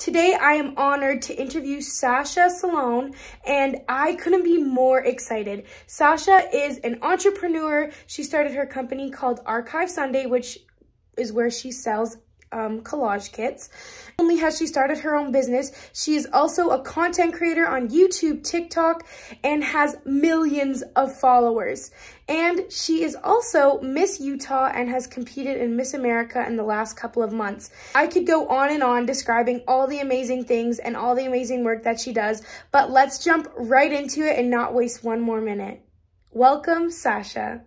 Today, I am honored to interview Sasha Sloan, and I couldn't be more excited. Sasha is an entrepreneur. She started her company called Archive Sunday, which is where she sells collage kits. Not only has she started her own business, she is also a content creator on YouTube, TikTok, and has millions of followers. And she is also Miss Utah and has competed in Miss America in the last couple of months. I could go on and on describing all the amazing things and all the amazing work that she does, but let's jump right into it and not waste one more minute. Welcome, Sasha.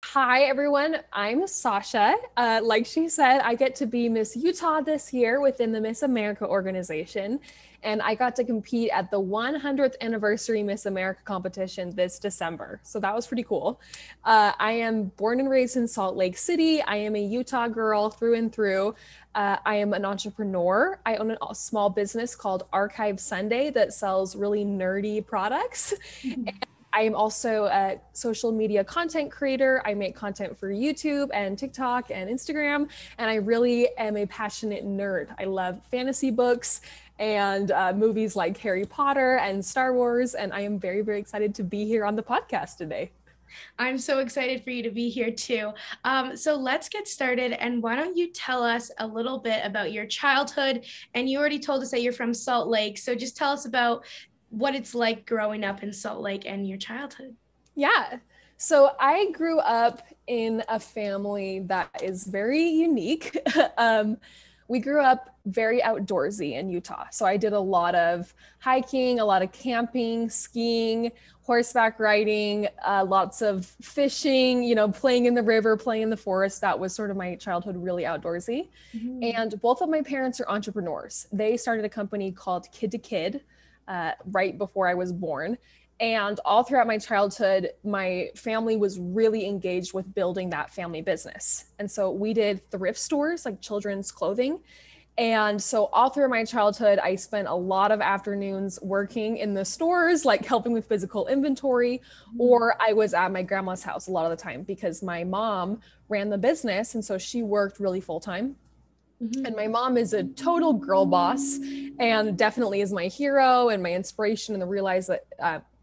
Hi, everyone. I'm Sasha. Like she said, I get to be Miss Utah this year within the Miss America organization, and I got to compete at the 100th anniversary Miss America competition this December. So that was pretty cool. I am born and raised in Salt Lake City. I am a Utah girl through and through. I am an entrepreneur. I own a small business called Archive Sunday that sells really nerdy products. I am also a social media content creator. I make content for YouTube and TikTok and Instagram, and I really am a passionate nerd. I love fantasy books and movies like Harry Potter and Star Wars, and I am very, very excited to be here on the podcast today. I'm so excited for you to be here too. So let's get started, and why don't you tell us a little bit about your childhood? And you already told us that you're from Salt Lake, so just tell us about what it's like growing up in Salt Lake and your childhood. Yeah. So I grew up in a family that is very unique. We grew up very outdoorsy in Utah. So I did a lot of hiking, a lot of camping, skiing, horseback riding, lots of fishing, playing in the river, playing in the forest. That was sort of my childhood, really outdoorsy. Mm-hmm. And both of my parents are entrepreneurs. They started a company called Kid to Kid right before I was born. And all throughout my childhood, my family was really engaged with building that family business. And so we did thrift stores, like children's clothing. And so all through my childhood, I spent a lot of afternoons working in the stores, like helping with physical inventory, or I was at my grandma's house a lot of the time because my mom ran the business. And so she worked really full time. And my mom is a total girl boss and definitely is my hero and my inspiration, and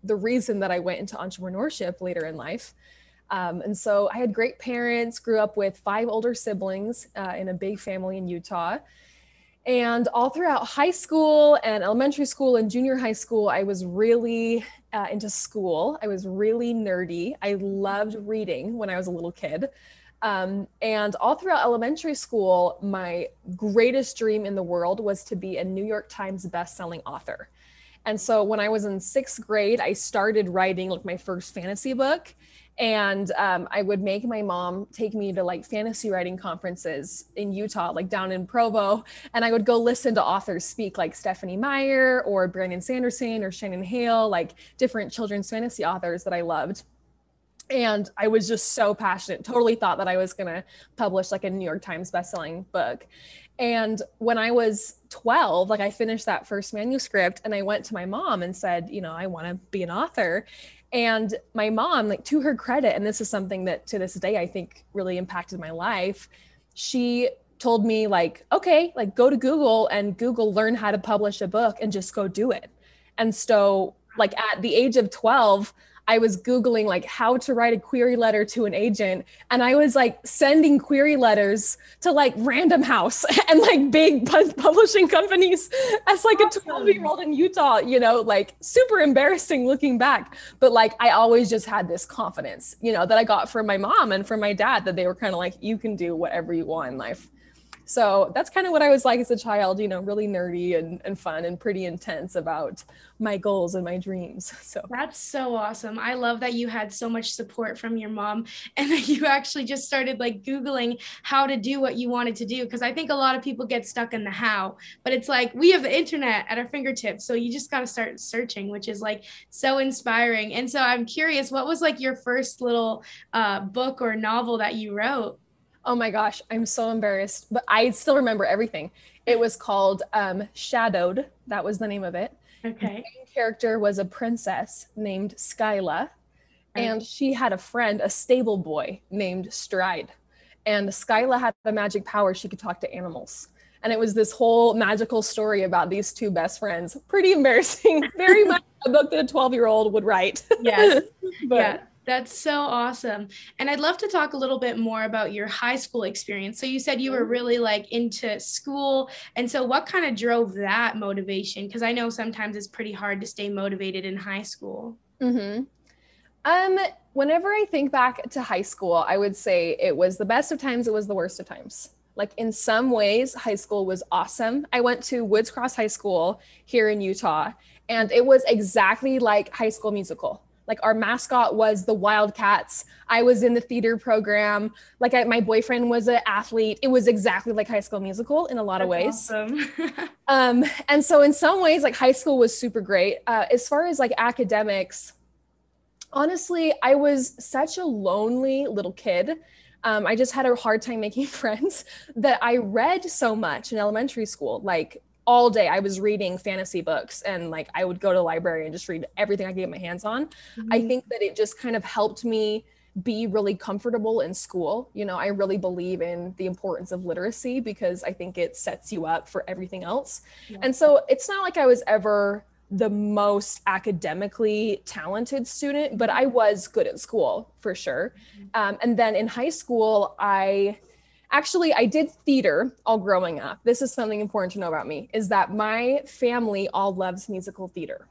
the reason that I went into entrepreneurship later in life. And so I had great parents, grew up with 5 older siblings in a big family in Utah. And all throughout high school and elementary school and junior high school, I was really into school. I was really nerdy. I loved reading when I was a little kid. And all throughout elementary school, my greatest dream in the world was to be a New York Times bestselling author. And so when I was in 6th grade, I started writing like my first fantasy book. And I would make my mom take me to like fantasy writing conferences in Utah, like down in Provo. And I would go listen to authors speak, like Stephanie Meyer or Brandon Sanderson or Shannon Hale, like different children's fantasy authors that I loved. And I was just so passionate, totally thought that I was going to publish like a New York Times bestselling book. And when I was 12, like I finished that first manuscript and I went to my mom and said, I want to be an author. And my mom, like to her credit, and this is something that to this day, I think really impacted my life. She told me like, okay, like go to Google and Google learn how to publish a book and just go do it. And so like at the age of 12, I was Googling like how to write a query letter to an agent. And I was like sending query letters to like Random House and like big publishing companies as like a 12-year-old in Utah, like super embarrassing looking back. But like, I always just had this confidence, that I got from my mom and from my dad, that they were kind of like, you can do whatever you want in life. So that's kind of what I was like as a child, really nerdy and fun and pretty intense about my goals and my dreams. So that's so awesome. I love that you had so much support from your mom and that you actually just started like Googling how to do what you wanted to do. Because I think a lot of people get stuck in the how, but it's like we have the internet at our fingertips. So you just got to start searching, which is like so inspiring. And so I'm curious, what was like your first little book or novel that you wrote? Oh my gosh, I'm so embarrassed, but I still remember everything. It was called Shadowed. That was the name of it. Okay. The main character was a princess named Skyla, and she had a friend, a stable boy named Stride. and Skyla had a magic power. She could talk to animals. And it was this whole magical story about these two best friends. Pretty embarrassing, very much a book that a 12-year-old would write. Yes. But, yeah, that's so awesome. And I'd love to talk a little bit more about your high school experience. So you said you were really like into school. And so what kind of drove that motivation? Because I know sometimes it's pretty hard to stay motivated in high school. Mm-hmm. Whenever I think back to high school, I would say it was the best of times, it was the worst of times. Like in some ways, high school was awesome. I went to Woods Cross High School here in Utah, and it was exactly like High School Musical. Like our mascot was the Wildcats. I was in the theater program. Like my boyfriend was an athlete. It was exactly like High School Musical in a lot of ways. Awesome. And so in some ways, like high school was super great. As far as like academics, honestly, I was such a lonely little kid. I just had a hard time making friends that I read so much in elementary school. Like all day I was reading fantasy books, and like I would go to the library and just read everything I could get my hands on. Mm-hmm. I think that it just kind of helped me be really comfortable in school. You know, I really believe in the importance of literacy because I think it sets you up for everything else. Yeah. And so it's not like I was ever the most academically talented student, but I was good at school for sure. And then in high school, I did theater all growing up. This is something important to know about me, is that my family all loves musical theater.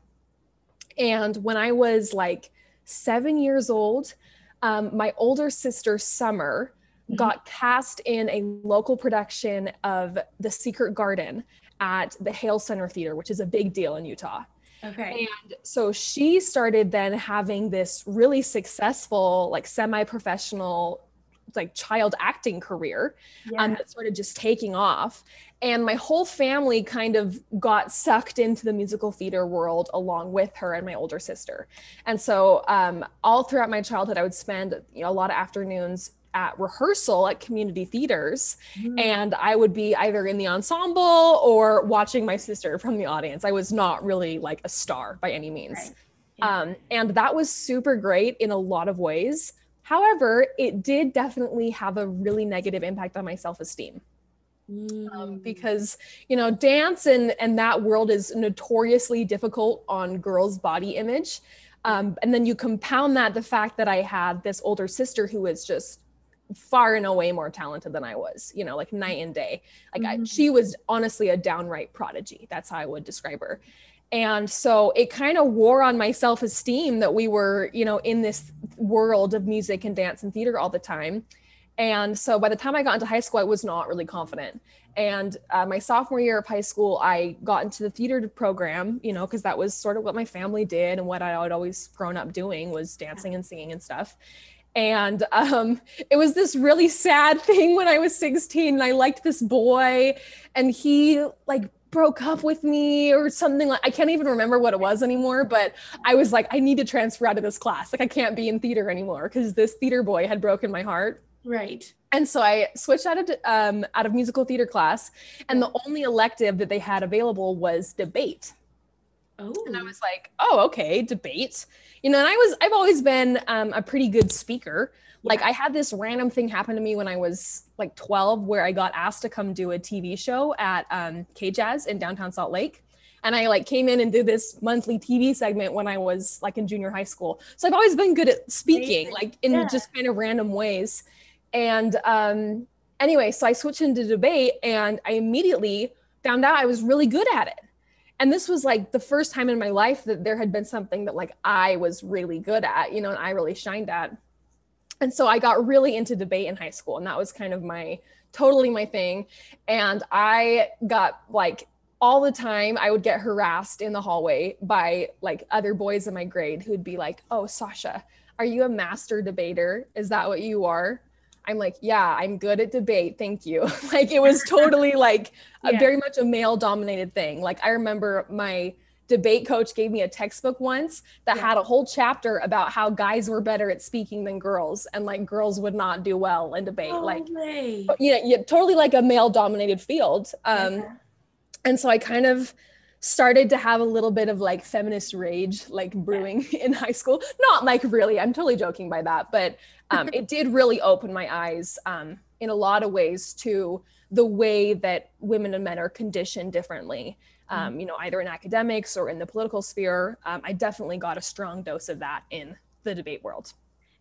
And when I was like 7 years old, my older sister, Summer, got cast in a local production of The Secret Garden at the Hale Center Theater, which is a big deal in Utah. Okay. And so she started then having this really successful, like semi-professional, like child acting career that started just taking off. And my whole family kind of got sucked into the musical theater world along with her and my older sister. And so all throughout my childhood, I would spend a lot of afternoons at rehearsal at community theaters, and I would be either in the ensemble or watching my sister from the audience. I was not really like a star by any means. Right. Yeah. And that was super great in a lot of ways. However, it did definitely have a really negative impact on my self-esteem. Because, dance and that world is notoriously difficult on girls' body image. And then you compound that the fact that I had this older sister who was just far and away more talented than I was, like night and day. Like she was honestly a downright prodigy. That's how I would describe her. And so it kind of wore on my self-esteem that we were, in this world of music and dance and theater all the time. And so by the time I got into high school, I was not really confident. And my sophomore year of high school, I got into the theater program, because that was sort of what my family did and what I had always grown up doing was dancing and singing and stuff. And it was this really sad thing when I was 16 and I liked this boy and he like broke up with me or something. Like I can't even remember what it was anymore, but I was like, I need to transfer out of this class. Like I can't be in theater anymore because this theater boy had broken my heart. Right. And so I switched out of musical theater class, and the only elective that they had available was debate. Oh. And I was like, oh, okay, debate. And I've always been a pretty good speaker. Yeah. Like I had this random thing happen to me when I was like 12 where I got asked to come do a TV show at K-Jazz in downtown Salt Lake. And I like came in and did this monthly TV segment when I was like in junior high school. So I've always been good at speaking, like in just kind of random ways. And anyway, so I switched into debate and I immediately found out I was really good at it. And this was like the first time in my life that there had been something that like I was really good at, and I really shined at. And so I got really into debate in high school, and that was kind of totally my thing. And I got like all the time I would get harassed in the hallway by like other boys in my grade who'd be like, oh, Sasha, are you a master debater? Is that what you are? I'm like, yeah, I'm good at debate. Thank you. Like it was totally like very much a male dominated thing. Like I remember my debate coach gave me a textbook once that had a whole chapter about how guys were better at speaking than girls and like girls would not do well in debate. Totally like a male dominated field. And so I kind of started to have a little bit of like feminist rage, like brewing in high school. Not like really, I'm totally joking by that, but it did really open my eyes in a lot of ways to the way that women and men are conditioned differently, you know, either in academics or in the political sphere. I definitely got a strong dose of that in the debate world.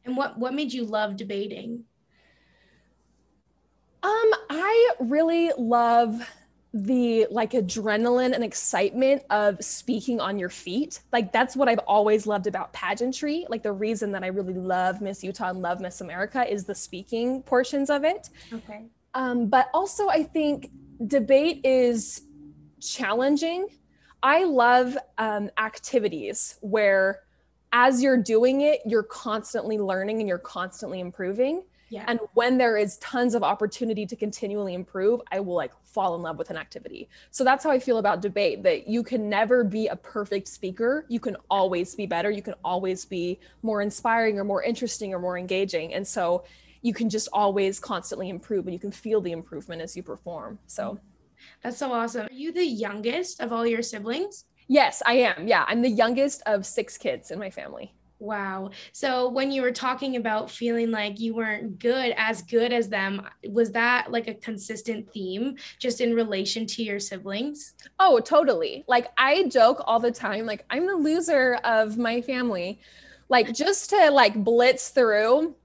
And what made you love debating? I really love the like adrenaline and excitement of speaking on your feet. Like that's what I've always loved about pageantry. Like the reason that I really love Miss Utah and love Miss America is the speaking portions of it. Okay. But also I think debate is challenging. I love activities where as you're doing it, you're constantly learning and you're constantly improving. Yeah. And when there is tons of opportunity to continually improve, I will like fall in love with an activity. So that's how I feel about debate, that you can never be a perfect speaker. You can always be better. You can always be more inspiring or more interesting or more engaging. And so you can just always constantly improve, and you can feel the improvement as you perform. So that's so awesome. Are you the youngest of all your siblings? yes, I am. Yeah, I'm the youngest of 6 kids in my family. Wow. So when you were talking about feeling like you weren't good as them, was that like a consistent theme just in relation to your siblings? Oh, totally. Like I joke all the time, like I'm the loser of my family, like just to like blitz through.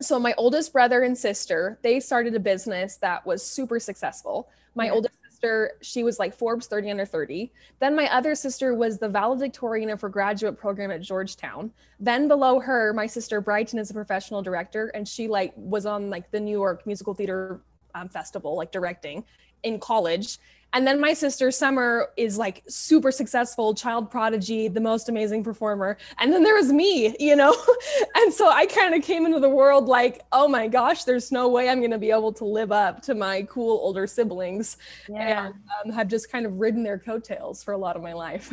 So my oldest brother and sister, they started a business that was super successful. My oldest sister, she was like Forbes 30 under 30. Then my other sister was the valedictorian of her graduate program at Georgetown. Then below her, my sister Brighton is a professional director, and she like was on like the New York Musical Theater Festival, like directing in college. And then my sister Summer is like super successful, child prodigy, the most amazing performer. And then there was me, you know? And so I kind of came into the world like, oh my gosh, there's no way I'm going to be able to live up to my cool older siblings. Yeah. And have just kind of ridden their coattails for a lot of my life.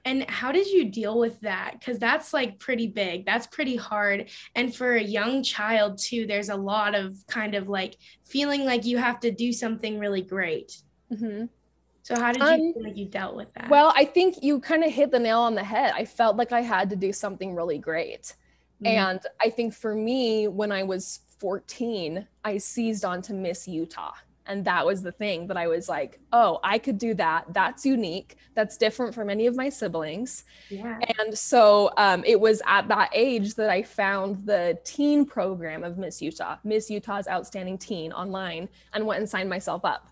And how did you deal with that? Because that's like pretty big. That's pretty hard. And for a young child too, there's a lot of kind of like feeling like you have to do something really great. Mm-hmm. So how did you feel like you dealt with that? Well, I think you kind of hit the nail on the head. I felt like I had to do something really great. Mm-hmm. And I think for me, when I was 14, I seized onto Miss Utah. And that was the thing that I was like, oh, I could do that. That's unique. That's different from any of my siblings. Yeah. And so it was at that age that I found the teen program of Miss Utah, Miss Utah's Outstanding Teen online, and went and signed myself up.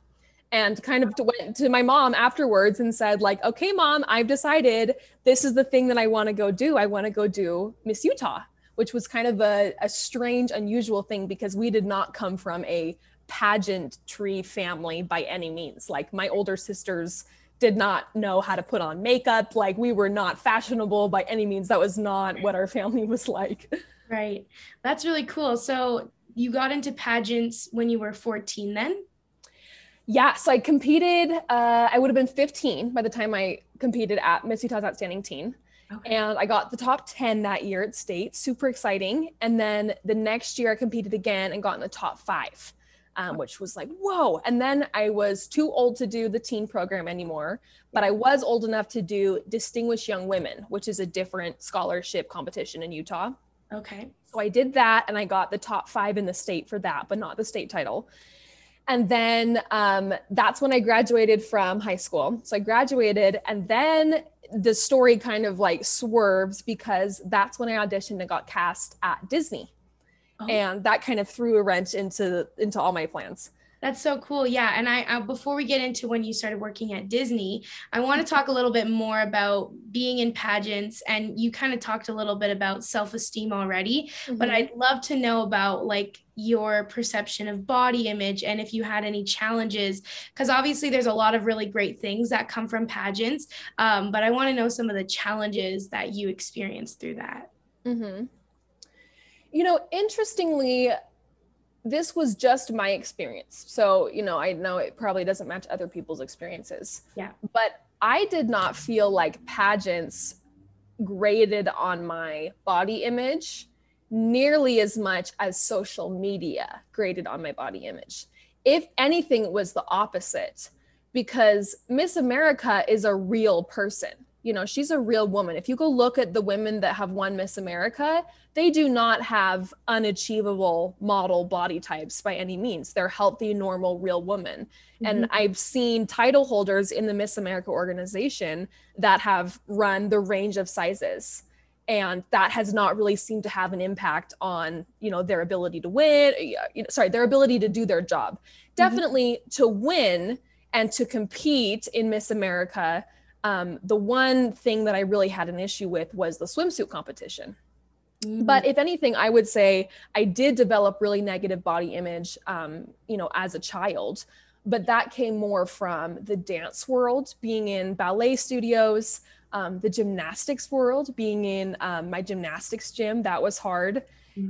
And kind of went to my mom afterwards and said like, okay, mom, I've decided this is the thing that I want to go do. I want to go do Miss Utah, which was kind of a strange, unusual thing because we did not come from a pageantry family by any means. Like my older sisters did not know how to put on makeup. Like we were not fashionable by any means. That was not what our family was like. Right. That's really cool. So you got into pageants when you were 14 then? Yeah, so I competed, I would have been 15 by the time I competed at Miss Utah's Outstanding Teen. Okay. And I got the top 10 that year at state, super exciting. And then the next year I competed again and got in the top 5, which was like, whoa. And then I was too old to do the teen program anymore, but I was old enough to do Distinguished Young Women, which is a different scholarship competition in Utah. Okay. So I did that and I got the top 5 in the state for that, but not the state title. And then that's when I graduated from high school. So I graduated, and then the story kind of like swerves because that's when I auditioned and got cast at Disney. Oh. And that kind of threw a wrench into all my plans. That's so cool. Yeah. And I before we get into when you started working at Disney, I want to talk a little bit more about being in pageants. And you kind of talked a little bit about self-esteem already, but I'd love to know about like your perception of body image and if you had any challenges, because obviously there's a lot of really great things that come from pageants. But I want to know some of the challenges that you experienced through that. Mm-hmm. You know, interestingly, this was just my experience. So, you know, I know it probably doesn't match other people's experiences. Yeah. But I did not feel like pageants graded on my body image nearly as much as social media graded on my body image. If anything, it was the opposite, because Miss America is a real person. You know, she's a real woman. If you go look at the women that have won Miss America, they do not have unachievable model body types by any means. They're healthy, normal, real women. And I've seen title holders in the Miss America organization that have run the range of sizes. And that has not really seemed to have an impact on, you know, their ability to win, their ability to do their job. Definitely to win and to compete in Miss America. The one thing that I really had an issue with was the swimsuit competition. But if anything, I would say I did develop really negative body image, you know, as a child, but that came more from the dance world, being in ballet studios, the gymnastics world, being in my gymnastics gym. That was hard.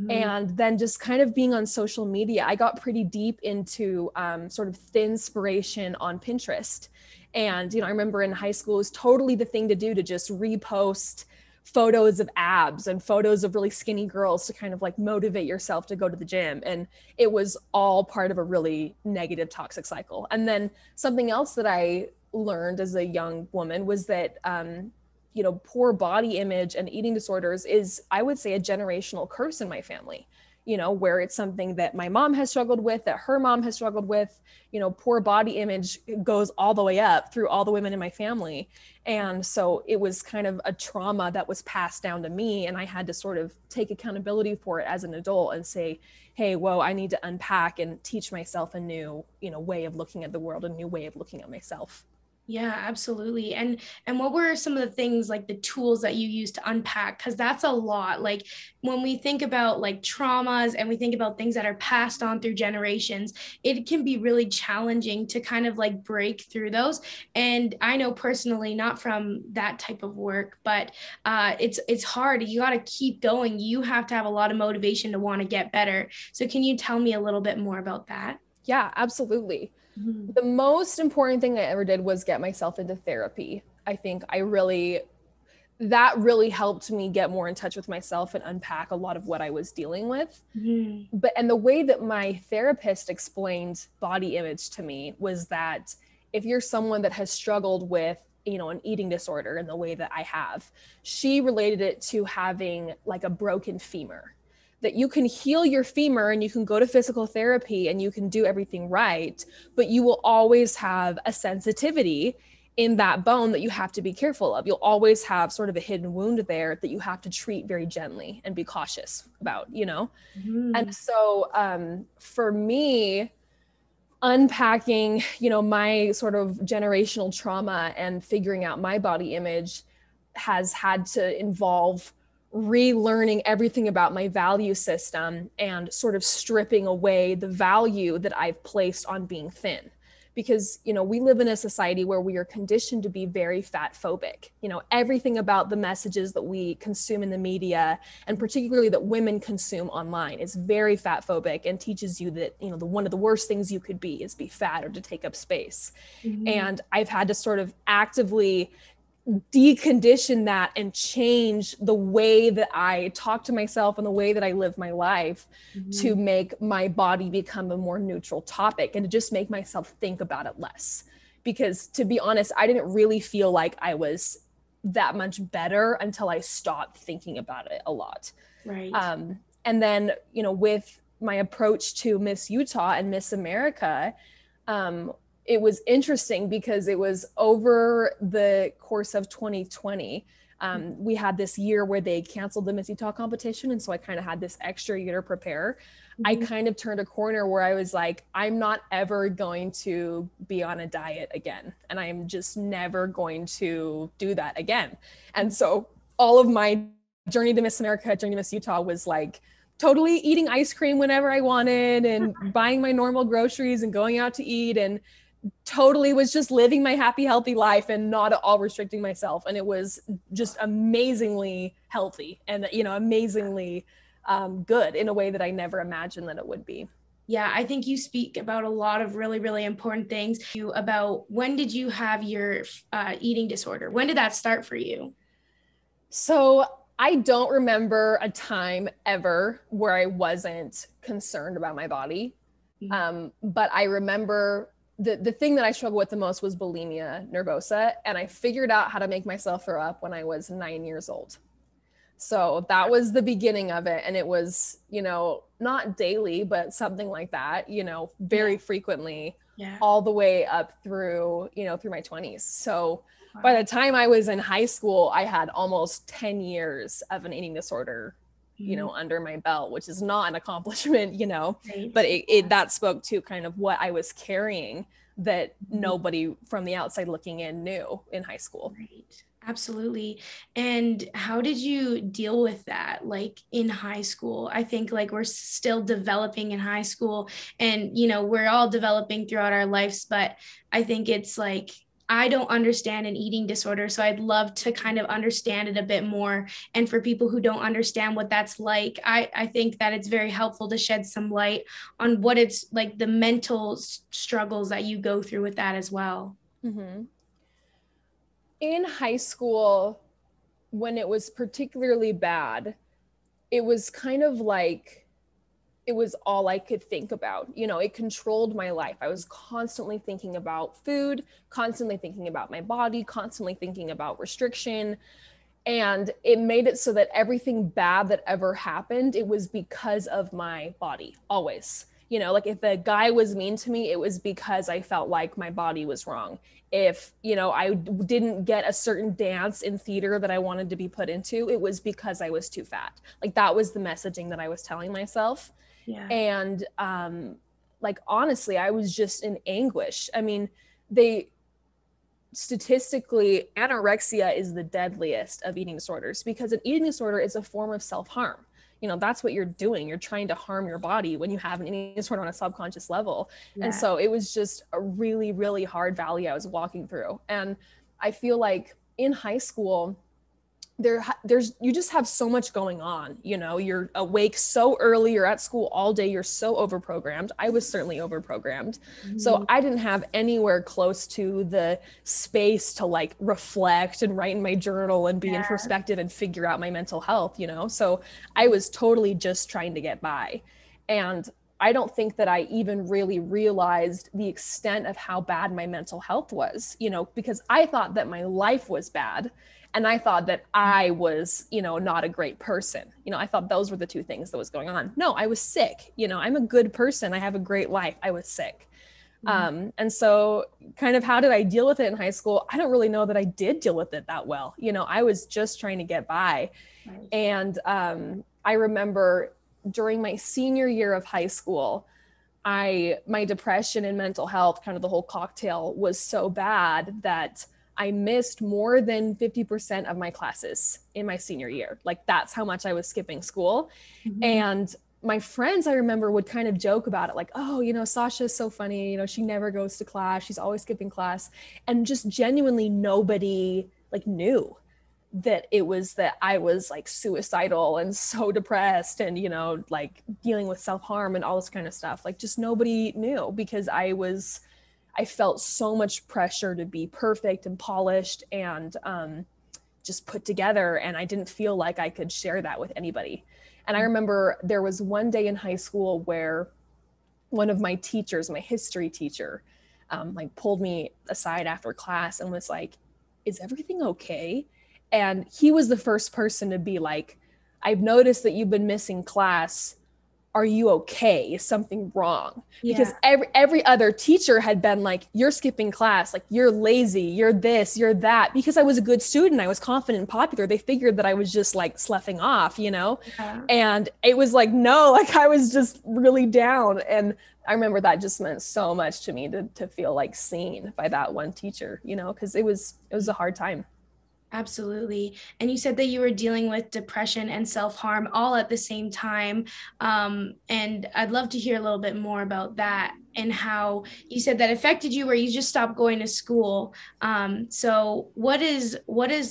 And then just kind of being on social media. I got pretty deep into sort of thinspiration on Pinterest. And, you know, I remember in high school, it was totally the thing to do to just repost photos of abs and photos of really skinny girls to kind of like motivate yourself to go to the gym. And it was all part of a really negative, toxic cycle. And then something else that I learned as a young woman was that, you know, poor body image and eating disorders is, I would say, a generational curse in my family, you know, where it's something that my mom has struggled with, that her mom has struggled with. You know, poor body image goes all the way up through all the women in my family. And so it was kind of a trauma that was passed down to me. And I had to sort of take accountability for it as an adult and say, hey, whoa, I need to unpack and teach myself a new, you know, way of looking at the world, a new way of looking at myself. Yeah, absolutely. And what were some of the things, like the tools that you use to unpack? Because that's a lot. Like when we think about like traumas and we think about things that are passed on through generations, it can be really challenging to kind of like break through those. And I know personally, not from that type of work, but it's hard. You got to keep going. You have to have a lot of motivation to want to get better. So can you tell me a little bit more about that? Yeah, absolutely. The most important thing I ever did was get myself into therapy. I think that really helped me get more in touch with myself and unpack a lot of what I was dealing with. And the way that my therapist explained body image to me was that if you're someone that has struggled with, you know, an eating disorder in the way that I have, she related it to having like a broken femur. That you can heal your femur and you can go to physical therapy and you can do everything right, but you will always have a sensitivity in that bone that you have to be careful of. You'll always have sort of a hidden wound there that you have to treat very gently and be cautious about, you know? And so for me, unpacking, you know, my sort of generational trauma and figuring out my body image has had to involve relearning everything about my value system and sort of stripping away the value that I've placed on being thin. Because, you know, we live in a society where we are conditioned to be very fat phobic. You know, everything about the messages that we consume in the media, and particularly that women consume online, is very fat phobic and teaches you that, you know, one of the worst things you could be is be fat or to take up space. And I've had to sort of actively decondition that and change the way that I talk to myself and the way that I live my life to make my body become a more neutral topic and to just make myself think about it less. Because to be honest, I didn't really feel like I was that much better until I stopped thinking about it a lot. Right. And then, you know, with my approach to Miss Utah and Miss America, it was interesting because it was over the course of 2020. We had this year where they canceled the Miss Utah competition. And so I kind of had this extra year to prepare. I kind of turned a corner where I was like, I'm not ever going to be on a diet again. And I'm just never going to do that again. And so all of my journey to Miss America, journey to Miss Utah was like totally eating ice cream whenever I wanted and buying my normal groceries and going out to eat, and totally was just living my happy, healthy life and not at all restricting myself. And it was just amazingly healthy and, you know, amazingly good in a way that I never imagined that it would be. Yeah, I think you speak about a lot of really, really important things. About when did you have your eating disorder? When did that start for you? So I don't remember a time ever where I wasn't concerned about my body. But I remember the thing that I struggled with the most was bulimia nervosa. And I figured out how to make myself throw up when I was 9 years old. So that was the beginning of it. And it was, you know, not daily, but something like that, you know, very frequently, all the way up through, you know, through my 20s. So by the time I was in high school, I had almost 10 years of an eating disorder, you know, under my belt, which is not an accomplishment, you know, but it that spoke to kind of what I was carrying that nobody from the outside looking in knew in high school. Right. Absolutely. And how did you deal with that? Like in high school, I think like we're still developing in high school and, you know, we're all developing throughout our lives, but I think it's like, I don't understand an eating disorder. So I'd love to kind of understand it a bit more. And for people who don't understand what that's like, I think that it's very helpful to shed some light on what it's like, the mental struggles that you go through with that as well. Mm-hmm. In high school, when it was particularly bad, it was kind of like, it was all I could think about. You know, it controlled my life. I was constantly thinking about food, constantly thinking about my body, constantly thinking about restriction. And it made it so that everything bad that ever happened, it was because of my body, always. You know, like if a guy was mean to me, it was because I felt like my body was wrong. If, you know, I didn't get a certain dance in theater that I wanted to be put into, it was because I was too fat. Like that was the messaging that I was telling myself. Yeah. And like, honestly, I was just in anguish. I mean, statistically, anorexia is the deadliest of eating disorders because an eating disorder is a form of self-harm. You know, that's what you're doing. You're trying to harm your body when you have an eating disorder on a subconscious level. Yeah. And so it was just a really, really hard valley I was walking through. And I feel like in high school, you just have so much going on. You know, you're awake so early, you're at school all day, you're so overprogrammed. I was certainly overprogrammed. So I didn't have anywhere close to the space to like reflect and write in my journal and be introspective and figure out my mental health, you know? So I was totally just trying to get by. And I don't think that I even really realized the extent of how bad my mental health was, you know, because I thought that my life was bad. And I thought that I was, you know, not a great person. You know, I thought those were the two things that was going on. No, I was sick. You know, I'm a good person. I have a great life. I was sick. And so kind of how did I deal with it in high school? I don't really know that I did deal with it that well. You know, I was just trying to get by. Right. And I remember during my senior year of high school, my depression and mental health, kind of the whole cocktail, was so bad that I missed more than 50% of my classes in my senior year. Like that's how much I was skipping school. And my friends, I remember, would kind of joke about it. Like, oh, you know, Sasha is so funny. You know, she never goes to class. She's always skipping class. And just genuinely nobody like knew that it was that I was like suicidal and so depressed and, you know, like dealing with self-harm and all this kind of stuff. Like just nobody knew because I felt so much pressure to be perfect and polished and just put together. And I didn't feel like I could share that with anybody. And I remember there was one day in high school where one of my teachers, my history teacher, like pulled me aside after class and was like, is everything okay? And he was the first person to be like, I've noticed that you've been missing class. Are you okay? Is something wrong? Because every other teacher had been like, you're skipping class, like you're lazy, you're this, you're that. Because I was a good student, I was confident and popular. They figured that I was just like sloughing off, you know? And it was like, no, like I was just really down. And I remember that just meant so much to me to feel like seen by that one teacher, you know, because it was a hard time. Absolutely. And you said that you were dealing with depression and self-harm all at the same time. And I'd love to hear a little bit more about that and how you said that affected you where you just stopped going to school. So what is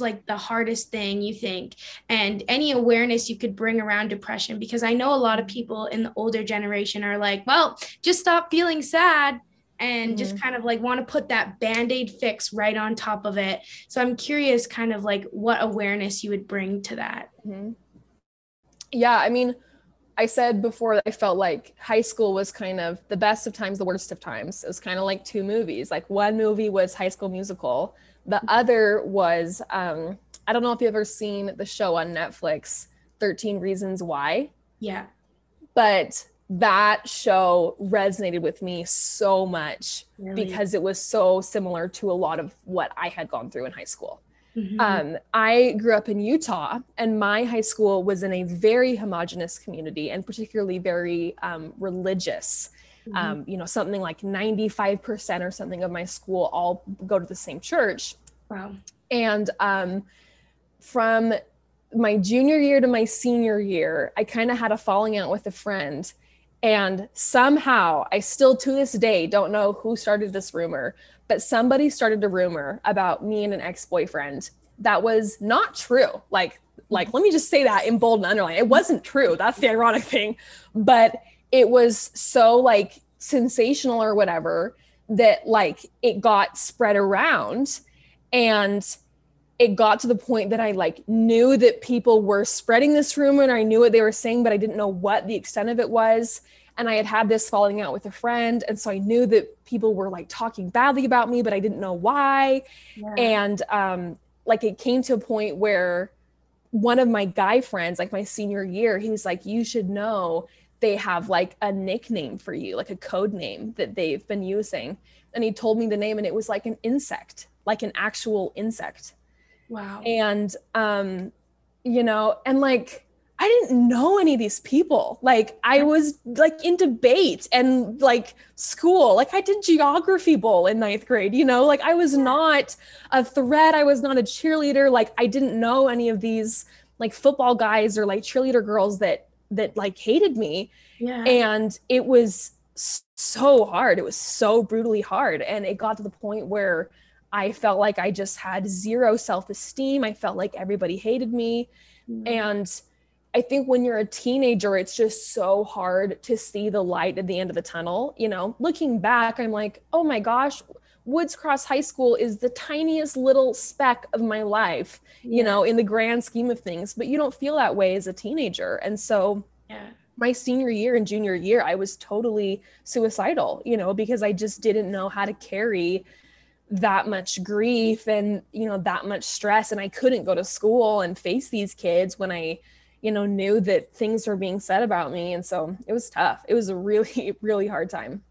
like the hardest thing you think, and any awareness you could bring around depression? Because I know a lot of people in the older generation are like, well, just stop feeling sad. And just kind of like want to put that Band-Aid fix right on top of it. So I'm curious kind of like what awareness you would bring to that. Yeah, I mean, I said before that I felt like high school was kind of the best of times, the worst of times. It was kind of like two movies. Like one movie was High School Musical. The other was, I don't know if you've ever seen the show on Netflix, 13 Reasons Why. Yeah. But that show resonated with me so much because it was so similar to a lot of what I had gone through in high school. I grew up in Utah, and my high school was in a very homogenous community, and particularly very religious. You know, something like 95% or something of my school all go to the same church. Wow. And from my junior year to my senior year, I kind of had a falling out with a friend. And somehow, I still to this day don't know who started this rumor, but somebody started a rumor about me and an ex-boyfriend that was not true. Like, let me just say that in bold and underline. It wasn't true. That's the ironic thing. But it was so like sensational or whatever that like it got spread around, and it got to the point that I like knew that people were spreading this rumor, and I knew what they were saying, but I didn't know what the extent of it was. And I had this falling out with a friend. And so I knew that people were like talking badly about me, but I didn't know why. Yeah. And like it came to a point where one of my guy friends, like my senior year, he was like, you should know they have like a nickname for you, like a code name that they've been using. And he told me the name, and it was like an insect, like an actual insect. Wow. And, you know, and like, I didn't know any of these people. Like I was like in debate and like school, like I did geography bowl in 9th grade, you know, like I was not a threat. I was not a cheerleader. Like I didn't know any of these like football guys or like cheerleader girls that like hated me. Yeah. And it was so hard. It was so brutally hard. And it got to the point where I felt like I just had zero self-esteem. I felt like everybody hated me. And I think when you're a teenager, it's just so hard to see the light at the end of the tunnel. You know, looking back, I'm like, oh my gosh, Woods Cross High School is the tiniest little speck of my life, you know, in the grand scheme of things, but you don't feel that way as a teenager. And so my senior year and junior year, I was totally suicidal, you know, because I just didn't know how to carry that much grief and, you know, that much stress. And I couldn't go to school and face these kids when I, you know, knew that things were being said about me. And so it was tough. It was a really, really hard time.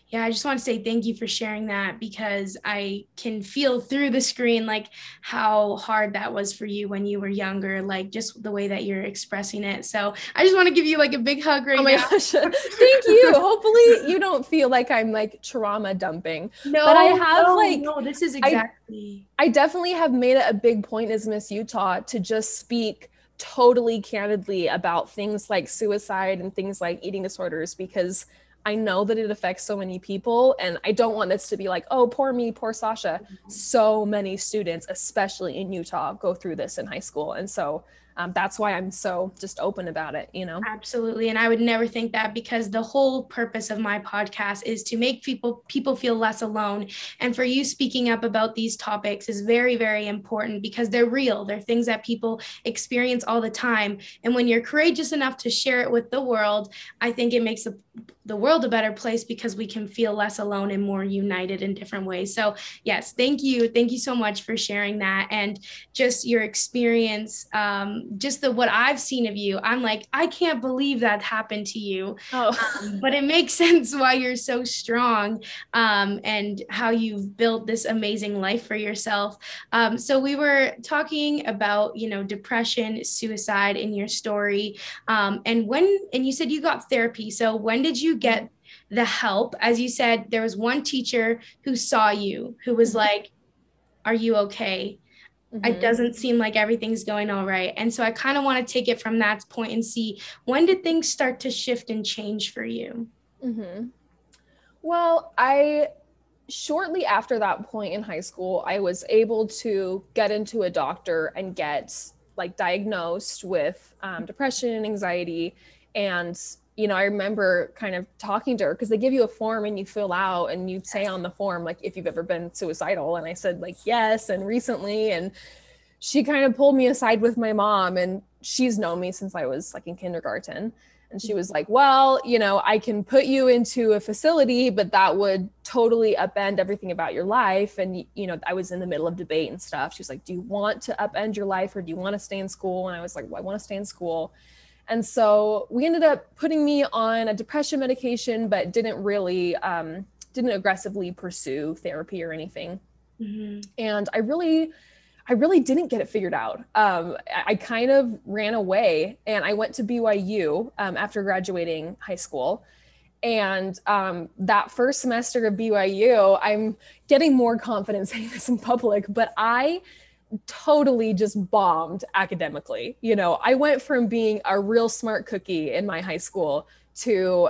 Yeah, I just want to say thank you for sharing that, because I can feel through the screen like how hard that was for you when you were younger, like just the way that you're expressing it. So I just want to give you like a big hug right now. Oh my gosh. Thank you. Hopefully you don't feel like I'm like trauma dumping. No, but I have no, this is exactly. I definitely have made it a big point as Miss Utah to just speak totally candidly about things like suicide and things like eating disorders, because I know that it affects so many people, and I don't want this to be like, oh, poor me, poor Sasha. So many students, especially in Utah, go through this in high school. And so that's why I'm so just open about it, you know? Absolutely. And I would never think that, because the whole purpose of my podcast is to make people feel less alone. And for you speaking up about these topics is very, very important, because they're real. They're things that people experience all the time. And when you're courageous enough to share it with the world, I think it makes the world a better place, because we can feel less alone and more united in different ways. So yes, thank you. Thank you so much for sharing that. And just your experience, just what I've seen of you, I'm like, I can't believe that happened to you. But it makes sense why you're so strong, and how you've built this amazing life for yourself. So we were talking about, you know, depression, suicide in your story. And you said you got therapy. So when did you get the help? As you said, there was one teacher who saw you, who was like, are you okay? It doesn't seem like everything's going all right. And so I kind of want to take it from that point and see, when did things start to shift and change for you? Well, shortly after that point in high school, I was able to get into a doctor and get like diagnosed with depression and anxiety. And, you know, I remember kind of talking to her, because they give you a form and you fill out and you say on the form, like, if you've ever been suicidal. And I said like, yes. And recently, and she kind of pulled me aside with my mom, and she's known me since I was like in kindergarten. And she was like, well, you know, I can put you into a facility, but that would totally upend everything about your life. And, you know, I was in the middle of debate and stuff. She's like, do you want to upend your life or do you want to stay in school? And I was like, well, I want to stay in school. And so we ended up putting me on a depression medication, but didn't really, didn't aggressively pursue therapy or anything. Mm-hmm. And I really didn't get it figured out. I kind of ran away and I went to BYU after graduating high school. And that first semester of BYU, I'm getting more confident saying this in public, but I totally just bombed academically. You know, I went from being a real smart cookie in my high school to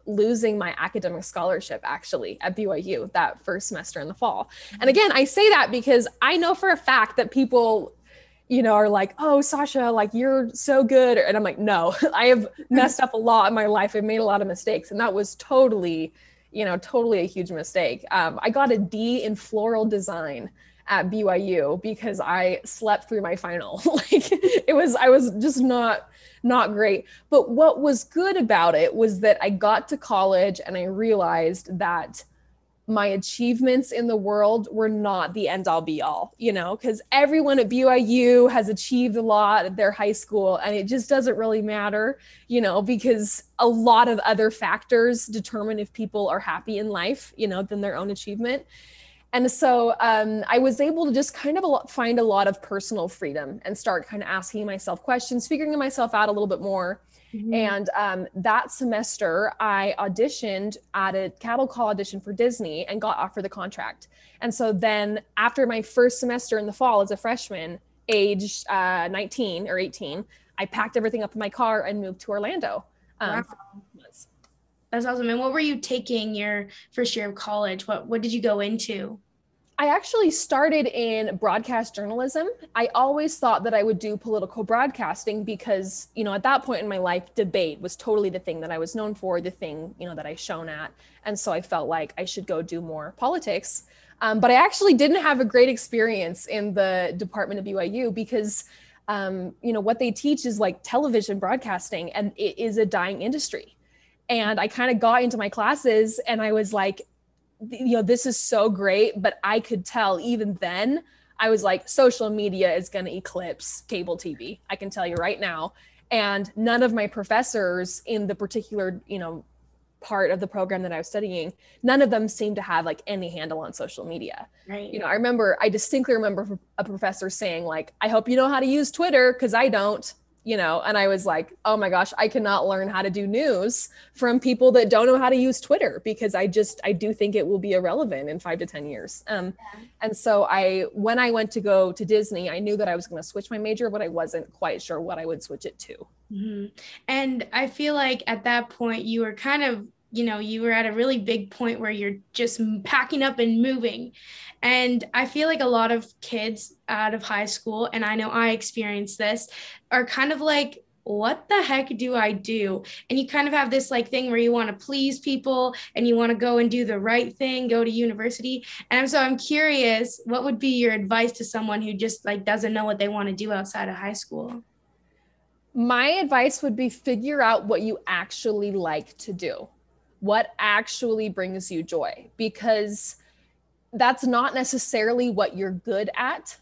losing my academic scholarship actually at BYU that first semester in the fall. And again, I say that because I know for a fact that people, you know, are like, oh, Sasha, like you're so good. And I'm like, no, I have messed up a lot in my life. I've made a lot of mistakes. And that was totally, you know, totally a huge mistake. I got a D in floral design at BYU because I slept through my final. Like I was just not great. But what was good about it was that I got to college and I realized that my achievements in the world were not the end all be all, you know, because everyone at BYU has achieved a lot at their high school and it just doesn't really matter, you know, because a lot of other factors determine if people are happy in life, you know, than their own achievement. And so I was able to just kind of find a lot of personal freedom and start kind of asking myself questions, figuring myself out a little bit more. Mm-hmm. And that semester, I auditioned at a cattle call audition for Disney and got offered the contract. And so then after my first semester in the fall as a freshman, aged 19 or 18, I packed everything up in my car and moved to Orlando. Wow. That's awesome. And what were you taking your first year of college? What did you go into? I actually started in broadcast journalism. I always thought that I would do political broadcasting because, you know, at that point in my life, debate was totally the thing that I was known for, the thing, you know, that I shone at. And so I felt like I should go do more politics. But I actually didn't have a great experience in the department of BYU because, you know, what they teach is like television broadcasting and it is a dying industry. And I kind of got into my classes and I was like, you know, this is so great, but I could tell even then, I was like, social media is going to eclipse cable TV. I can tell you right now. And none of my professors in the particular, you know, part of the program that I was studying, none of them seemed to have like any handle on social media. Right. You know, I distinctly remember a professor saying like, I hope you know how to use Twitter because I don't. You know, and I was like, oh my gosh, I cannot learn how to do news from people that don't know how to use Twitter because I do think it will be irrelevant in 5 to 10 years. And so when I went to go to Disney, I knew that I was going to switch my major, but I wasn't quite sure what I would switch it to. Mm-hmm. And I feel like at that point you were kind of, you know, you were at a really big point where you're just packing up and moving. And I feel like a lot of kids out of high school, and I know I experienced this, are kind of like, what the heck do I do? And you kind of have this like thing where you want to please people and you want to go and do the right thing, go to university. And so I'm curious, what would be your advice to someone who just like doesn't know what they want to do outside of high school? My advice would be figure out what you actually like to do. What actually brings you joy, because that's not necessarily what you're good at.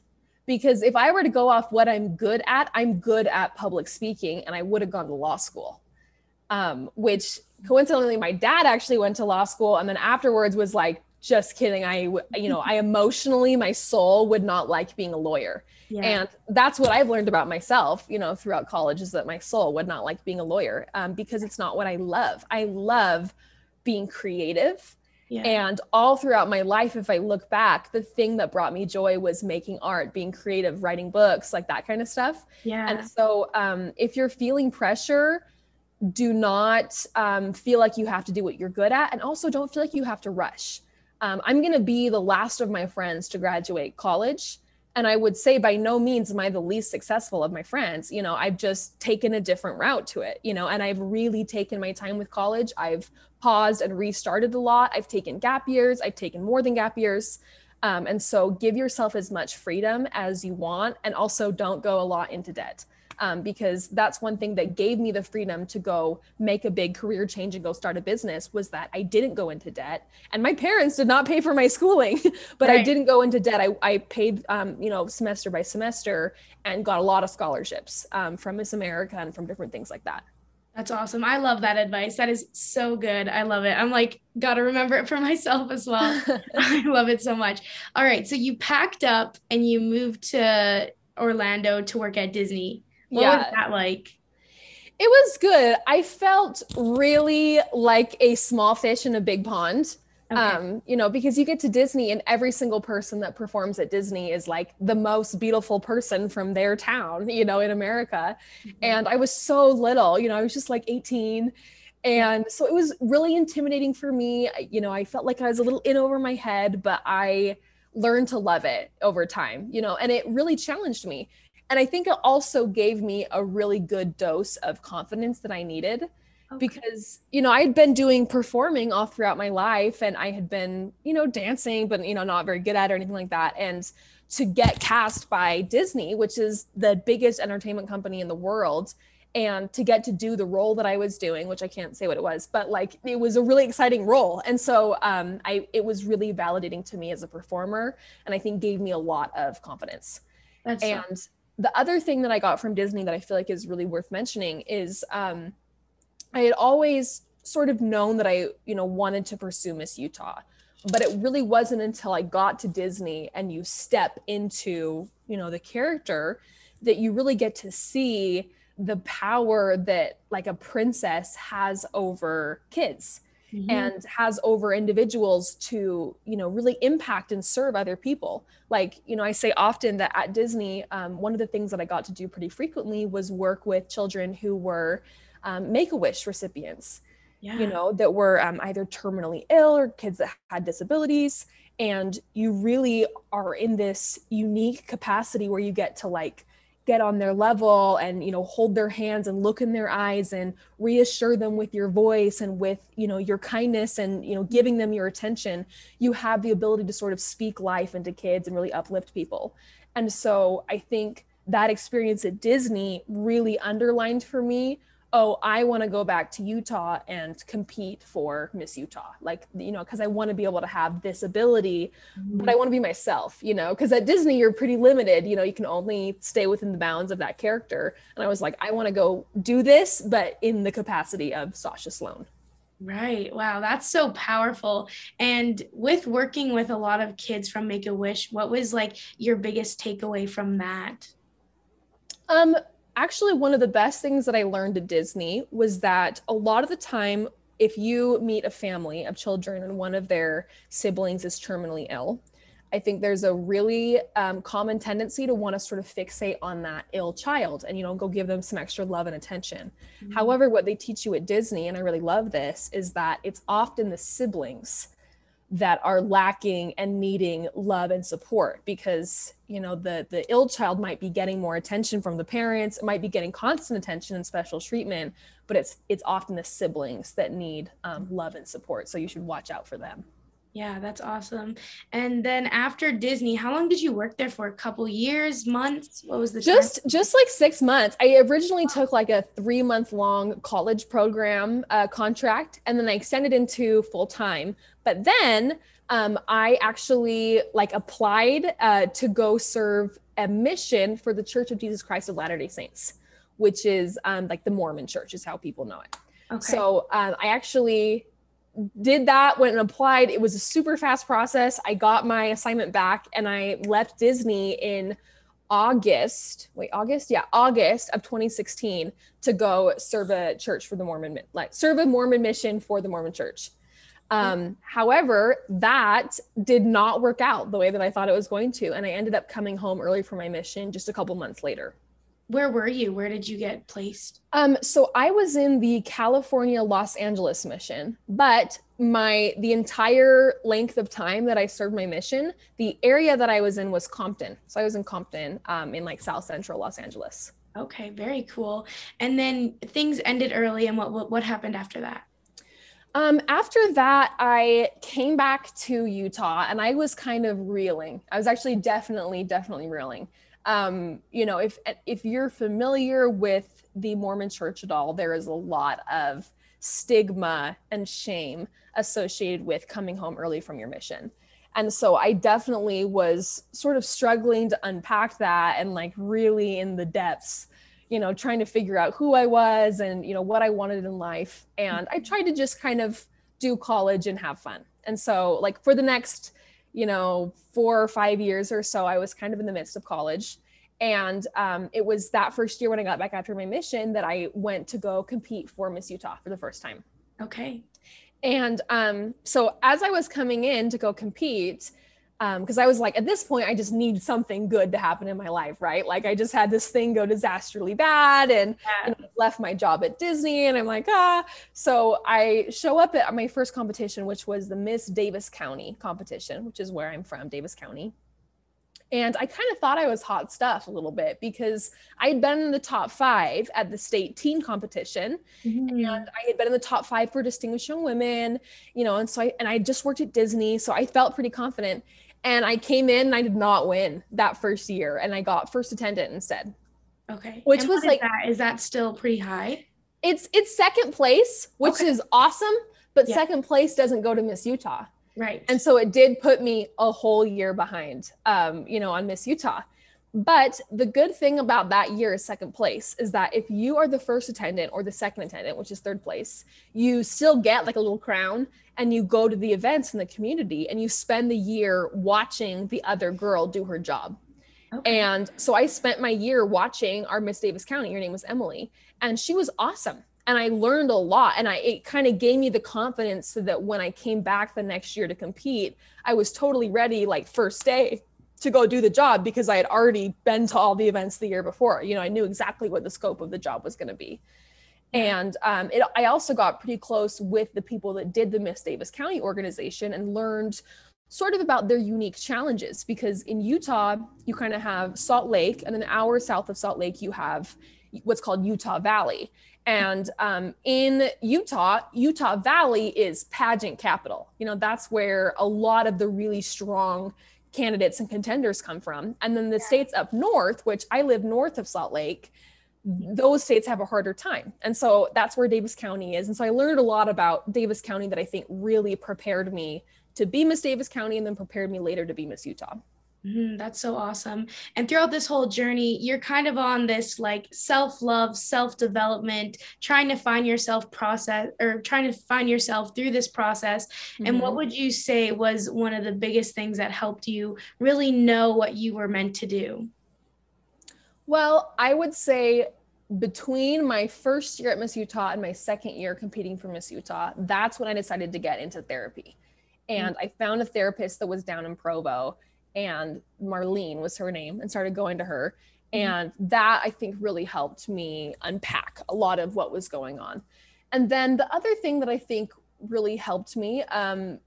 Because if I were to go off what I'm good at public speaking, and I would have gone to law school, which coincidentally, my dad actually went to law school. And then afterwards was like, just kidding. I emotionally, my soul would not like being a lawyer. Yeah. And that's what I've learned about myself, you know, throughout college, is that my soul would not like being a lawyer because it's not what I love. I love being creative. Yeah. And all throughout my life, if I look back, the thing that brought me joy was making art, being creative, writing books, like that kind of stuff. Yeah. And so if you're feeling pressure, do not feel like you have to do what you're good at. And also don't feel like you have to rush. I'm going to be the last of my friends to graduate college. And I would say by no means am I the least successful of my friends. You know, I've just taken a different route to it, you know, and I've really taken my time with college. I've paused and restarted a lot. I've taken gap years. I've taken more than gap years. And so give yourself as much freedom as you want. And also don't go a lot into debt. because that's one thing that gave me the freedom to go make a big career change and go start a business, was that I didn't go into debt. And my parents did not pay for my schooling, but I didn't go into debt. I paid, semester by semester, and got a lot of scholarships from Miss America and from different things like that. That's awesome. I love that advice. That is so good. I love it. I'm like, got to remember it for myself as well. I love it so much. All right. So you packed up and you moved to Orlando to work at Disney. What was that like? It was good. I felt really like a small fish in a big pond. Okay. Because you get to Disney and every single person that performs at Disney is like the most beautiful person from their town, in America. Mm-hmm. And I was so little, I was just like 18. And so it was really intimidating for me. I felt like I was a little in over my head, but I learned to love it over time, and it really challenged me. And I think it also gave me a really good dose of confidence that I needed. Okay. Because, I had been doing performing all throughout my life, and I had been, dancing, but, not very good at it or anything like that. And to get cast by Disney, which is the biggest entertainment company in the world, and to get to do the role that I was doing, which I can't say what it was, but like, it was a really exciting role. And so it was really validating to me as a performer, and I think gave me a lot of confidence. The other thing that I got from Disney that I feel like is really worth mentioning is, I had always sort of known that I, wanted to pursue Miss Utah, but it really wasn't until I got to Disney and you step into, the character, that you really get to see the power that like a princess has over kids. Mm-hmm. And has over individuals to, really impact and serve other people. Like, I say often that at Disney, one of the things that I got to do pretty frequently was work with children who were Make-A-Wish recipients, that were either terminally ill or kids that had disabilities. And you really are in this unique capacity where you get to like get on their level and, hold their hands and look in their eyes and reassure them with your voice and with, your kindness and, giving them your attention. You have the ability to sort of speak life into kids and really uplift people. And so I think that experience at Disney really underlined for me, oh, I want to go back to Utah and compete for Miss Utah. Like, because I want to be able to have this ability, but I want to be myself, because at Disney, you're pretty limited. You can only stay within the bounds of that character. And I was like, I want to go do this, but in the capacity of Sasha Sloan. Right. Wow. That's so powerful. And with working with a lot of kids from Make-A-Wish, what was like your biggest takeaway from that? Actually, one of the best things that I learned at Disney was that a lot of the time, if you meet a family of children and one of their siblings is terminally ill, I think there's a really common tendency to want to sort of fixate on that ill child and, go give them some extra love and attention. Mm-hmm. However, what they teach you at Disney, and I really love this, is that it's often the siblings that are lacking and needing love and support, because the ill child might be getting more attention from the parents, it might be getting constant attention and special treatment, but it's often the siblings that need love and support. So you should watch out for them. Yeah, that's awesome. And then after Disney, how long did you work there for? A couple years, months? What was the just like 6 months. I originally took like a 3-month-long college program contract, and then I extended into full time. But then I actually like applied to go serve a mission for the Church of Jesus Christ of Latter-day Saints, which is like the Mormon church is how people know it. Okay. So I actually did that, went and applied. It was a super fast process. I got my assignment back and I left Disney in August of 2016 to go serve a church for the Mormon, serve a Mormon mission for the Mormon church. However, that did not work out the way that I thought it was going to. And I ended up coming home early for my mission just a couple months later. Where were you? Where did you get placed? So I was in the California, Los Angeles mission, but the entire length of time that I served my mission, the area that I was in was Compton. So I was in Compton, in like South Central Los Angeles. Okay, very cool. And then things ended early, and what happened after that? After that, I came back to Utah and I was kind of reeling. I was actually definitely reeling. You know, if you're familiar with the Mormon church at all, there is a lot of stigma and shame associated with coming home early from your mission. And so I definitely was sort of struggling to unpack that and like really in the depths, you know, trying to figure out who I was and, you know, what I wanted in life. And I tried to just kind of do college and have fun. And so like for the next, you know, 4 or 5 years or so, I was kind of in the midst of college. And it was that first year when I got back after my mission that I went to go compete for Miss Utah for the first time. Okay. And so as I was coming in to go compete, because I was like, at this point, I just need something good to happen in my life, right? Like I just had this thing go disastrously bad and you know, left my job at Disney and I'm like, So I show up at my first competition, which was the Miss Davis County competition, which is where I'm from, Davis County. And I kind of thought I was hot stuff a little bit because I had been in the top 5 at the state teen competition. And I had been in the top 5 for distinguished young women, you know, and so I just worked at Disney. So I felt pretty confident. And I came in and I did not win that first year. And I got first attendant instead. Okay. Which and was like, is that still pretty high? It's second place, which is awesome. But second place doesn't go to Miss Utah. Right. And so it did put me a whole year behind, you know, on Miss Utah. But the good thing about that year is second place is that if you are the first attendant or the second attendant, which is third place, you still get like a little crown and you go to the events in the community and you spend the year watching the other girl do her job. Okay. And so I spent my year watching our Miss Davis County. Her name was Emily, and she was awesome. And I learned a lot, and it kind of gave me the confidence so that when I came back the next year to compete, I was totally ready, like first day, to go do the job because I had already been to all the events the year before. You know, I knew exactly what the scope of the job was going to be. And I also got pretty close with the people that did the Miss Davis County organization and learned sort of about their unique challenges, because in Utah, you kind of have Salt Lake, and an hour south of Salt Lake, you have what's called Utah Valley. And in Utah Valley is pageant capital. You know, that's where a lot of the really strong candidates and contenders come from. And then the states up north, which I live north of Salt Lake, those states have a harder time. And so that's where Davis County is. And so I learned a lot about Davis County that I think really prepared me to be Miss Davis County and then prepared me later to be Miss Utah. That's so awesome. And throughout this whole journey, you're kind of on this like self-love, self-development, trying to find yourself through this process. And what would you say was one of the biggest things that helped you really know what you were meant to do? Well, I would say between my first year at Miss Utah and my second year competing for Miss Utah, that's when I decided to get into therapy. And I found a therapist that was down in Provo, and Marlene was her name, and started going to her. And that I think really helped me unpack a lot of what was going on. And then the other thing that I think really helped me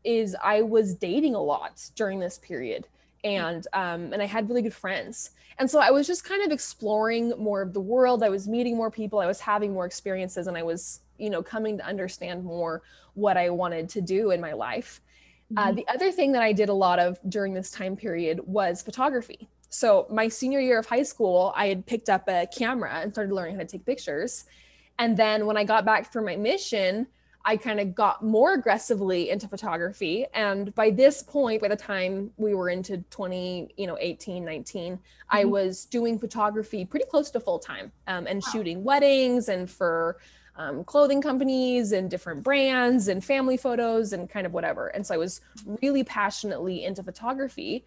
is I was dating a lot during this period. And I had really good friends. And so I was just kind of exploring more of the world. I was meeting more people. I was having more experiences, and I was, you know, coming to understand more what I wanted to do in my life. The other thing that I did a lot of during this time period was photography. So my senior year of high school, I had picked up a camera and started learning how to take pictures. And then when I got back from my mission, I kind of got more aggressively into photography. And by this point, by the time we were into 18, 19, I was doing photography pretty close to full time, and shooting weddings and for clothing companies and different brands and family photos and kind of whatever. And so I was really passionately into photography.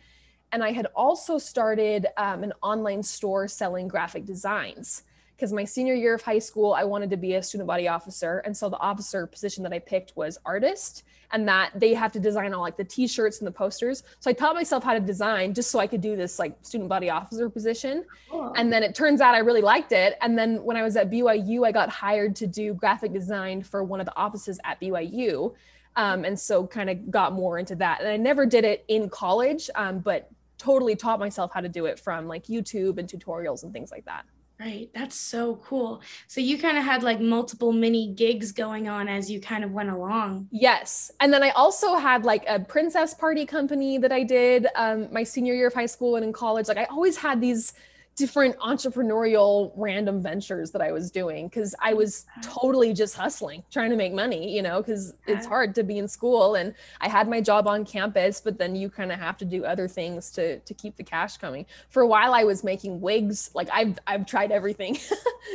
And I had also started an online store selling graphic designs, because my senior year of high school, I wanted to be a student body officer. And so the officer position that I picked was artist, and that they have to design all like the t-shirts and the posters. So I taught myself how to design just so I could do this like student body officer position. Cool. And then it turns out I really liked it. And then when I was at BYU, I got hired to do graphic design for one of the offices at BYU. And so kind of got more into that. And I never did it in college, but totally taught myself how to do it from like YouTube and tutorials and things like that. Right. That's so cool. So you kind of had like multiple mini gigs going on as you kind of went along. Yes. And then I also had like a princess party company that I did my senior year of high school and in college. Like I always had these different entrepreneurial random ventures that I was doing, because I was totally just hustling, trying to make money, you know, because it's hard to be in school, and I had my job on campus, but then you kind of have to do other things to keep the cash coming. For a while I was making wigs. Like I've tried everything.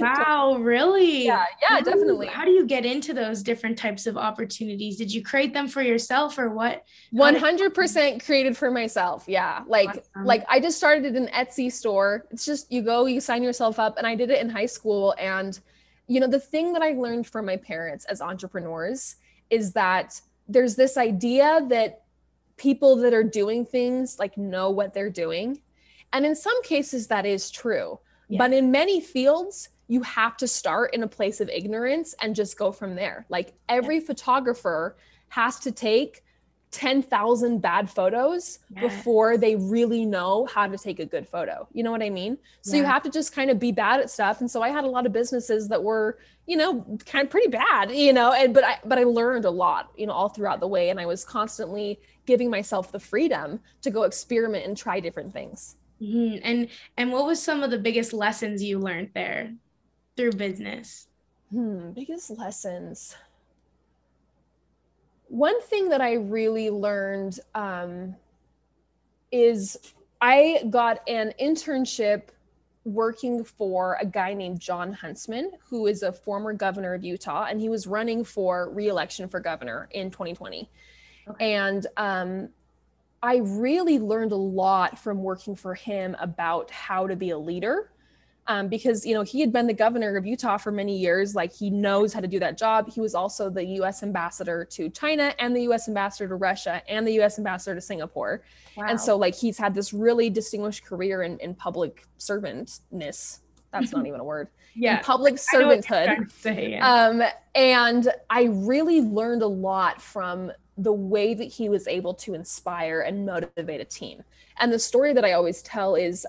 Wow, really? Yeah, definitely. How do you get into those different types of opportunities? Did you create them for yourself or what? 100% created for myself. Yeah. Like I just started an Etsy store. It's just, you sign yourself up, and I did it in high school. And, you know, the thing that I learned from my parents as entrepreneurs is that there's this idea that people that are doing things like know what they're doing. And in some cases that is true, but in many fields, you have to start in a place of ignorance and just go from there. Like every photographer has to take 10,000 bad photos before they really know how to take a good photo. You know what I mean? So you have to just kind of be bad at stuff. And so I had a lot of businesses that were, you know, kind of pretty bad, you know, but I learned a lot, you know, all throughout the way. And I was constantly giving myself the freedom to go experiment and try different things. Mm-hmm. And what was some of the biggest lessons you learned there through business? Biggest lessons. One thing that I really learned is I got an internship working for a guy named Jon Huntsman, who is a former governor of Utah, and he was running for re-election for governor in 2020. Okay. And I really learned a lot from working for him about how to be a leader. Because, you know, he had been the governor of Utah for many years. Like he knows how to do that job. He was also the U.S. ambassador to China and the U.S. ambassador to Russia and the U.S. ambassador to Singapore. Wow. And so like he's had this really distinguished career in public servantness. That's not even a word. In public servanthood. And I really learned a lot from the way that he was able to inspire and motivate a team. And the story that I always tell is,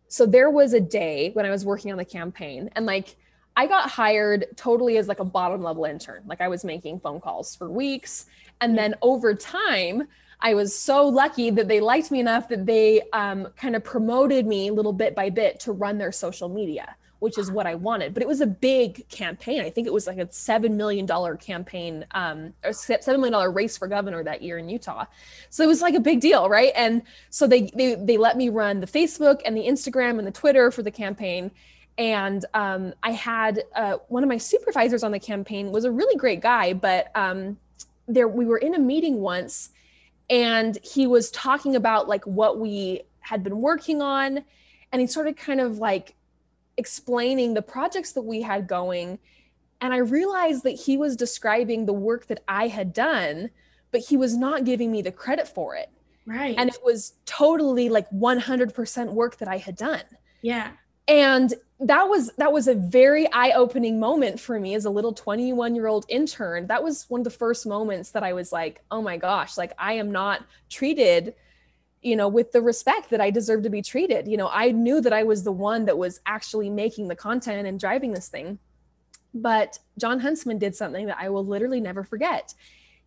so there was a day when I was working on the campaign, and like I got hired totally as like a bottom level intern. Like I was making phone calls for weeks. And then over time, I was so lucky that they liked me enough that they kind of promoted me little bit by bit to run their social media, which is what I wanted. But it was a big campaign. I think it was like a $7 million campaign, or $7 million race for governor that year in Utah. So it was like a big deal, right? And so they let me run the Facebook and the Instagram and the Twitter for the campaign. And I had one of my supervisors on the campaign was a really great guy, but we were in a meeting once, and he was talking about like what we had been working on, and he started kind of like explaining the projects that we had going. And I realized that he was describing the work that I had done, but he was not giving me the credit for it. Right. And it was totally like 100% work that I had done. Yeah. And that was a very eye-opening moment for me as a little 21-year-old intern. That was one of the first moments that I was like, oh my gosh, like I am not treated, you know, with the respect that I deserve to be treated. You know, I knew that I was the one that was actually making the content and driving this thing. But Jon Huntsman did something that I will literally never forget.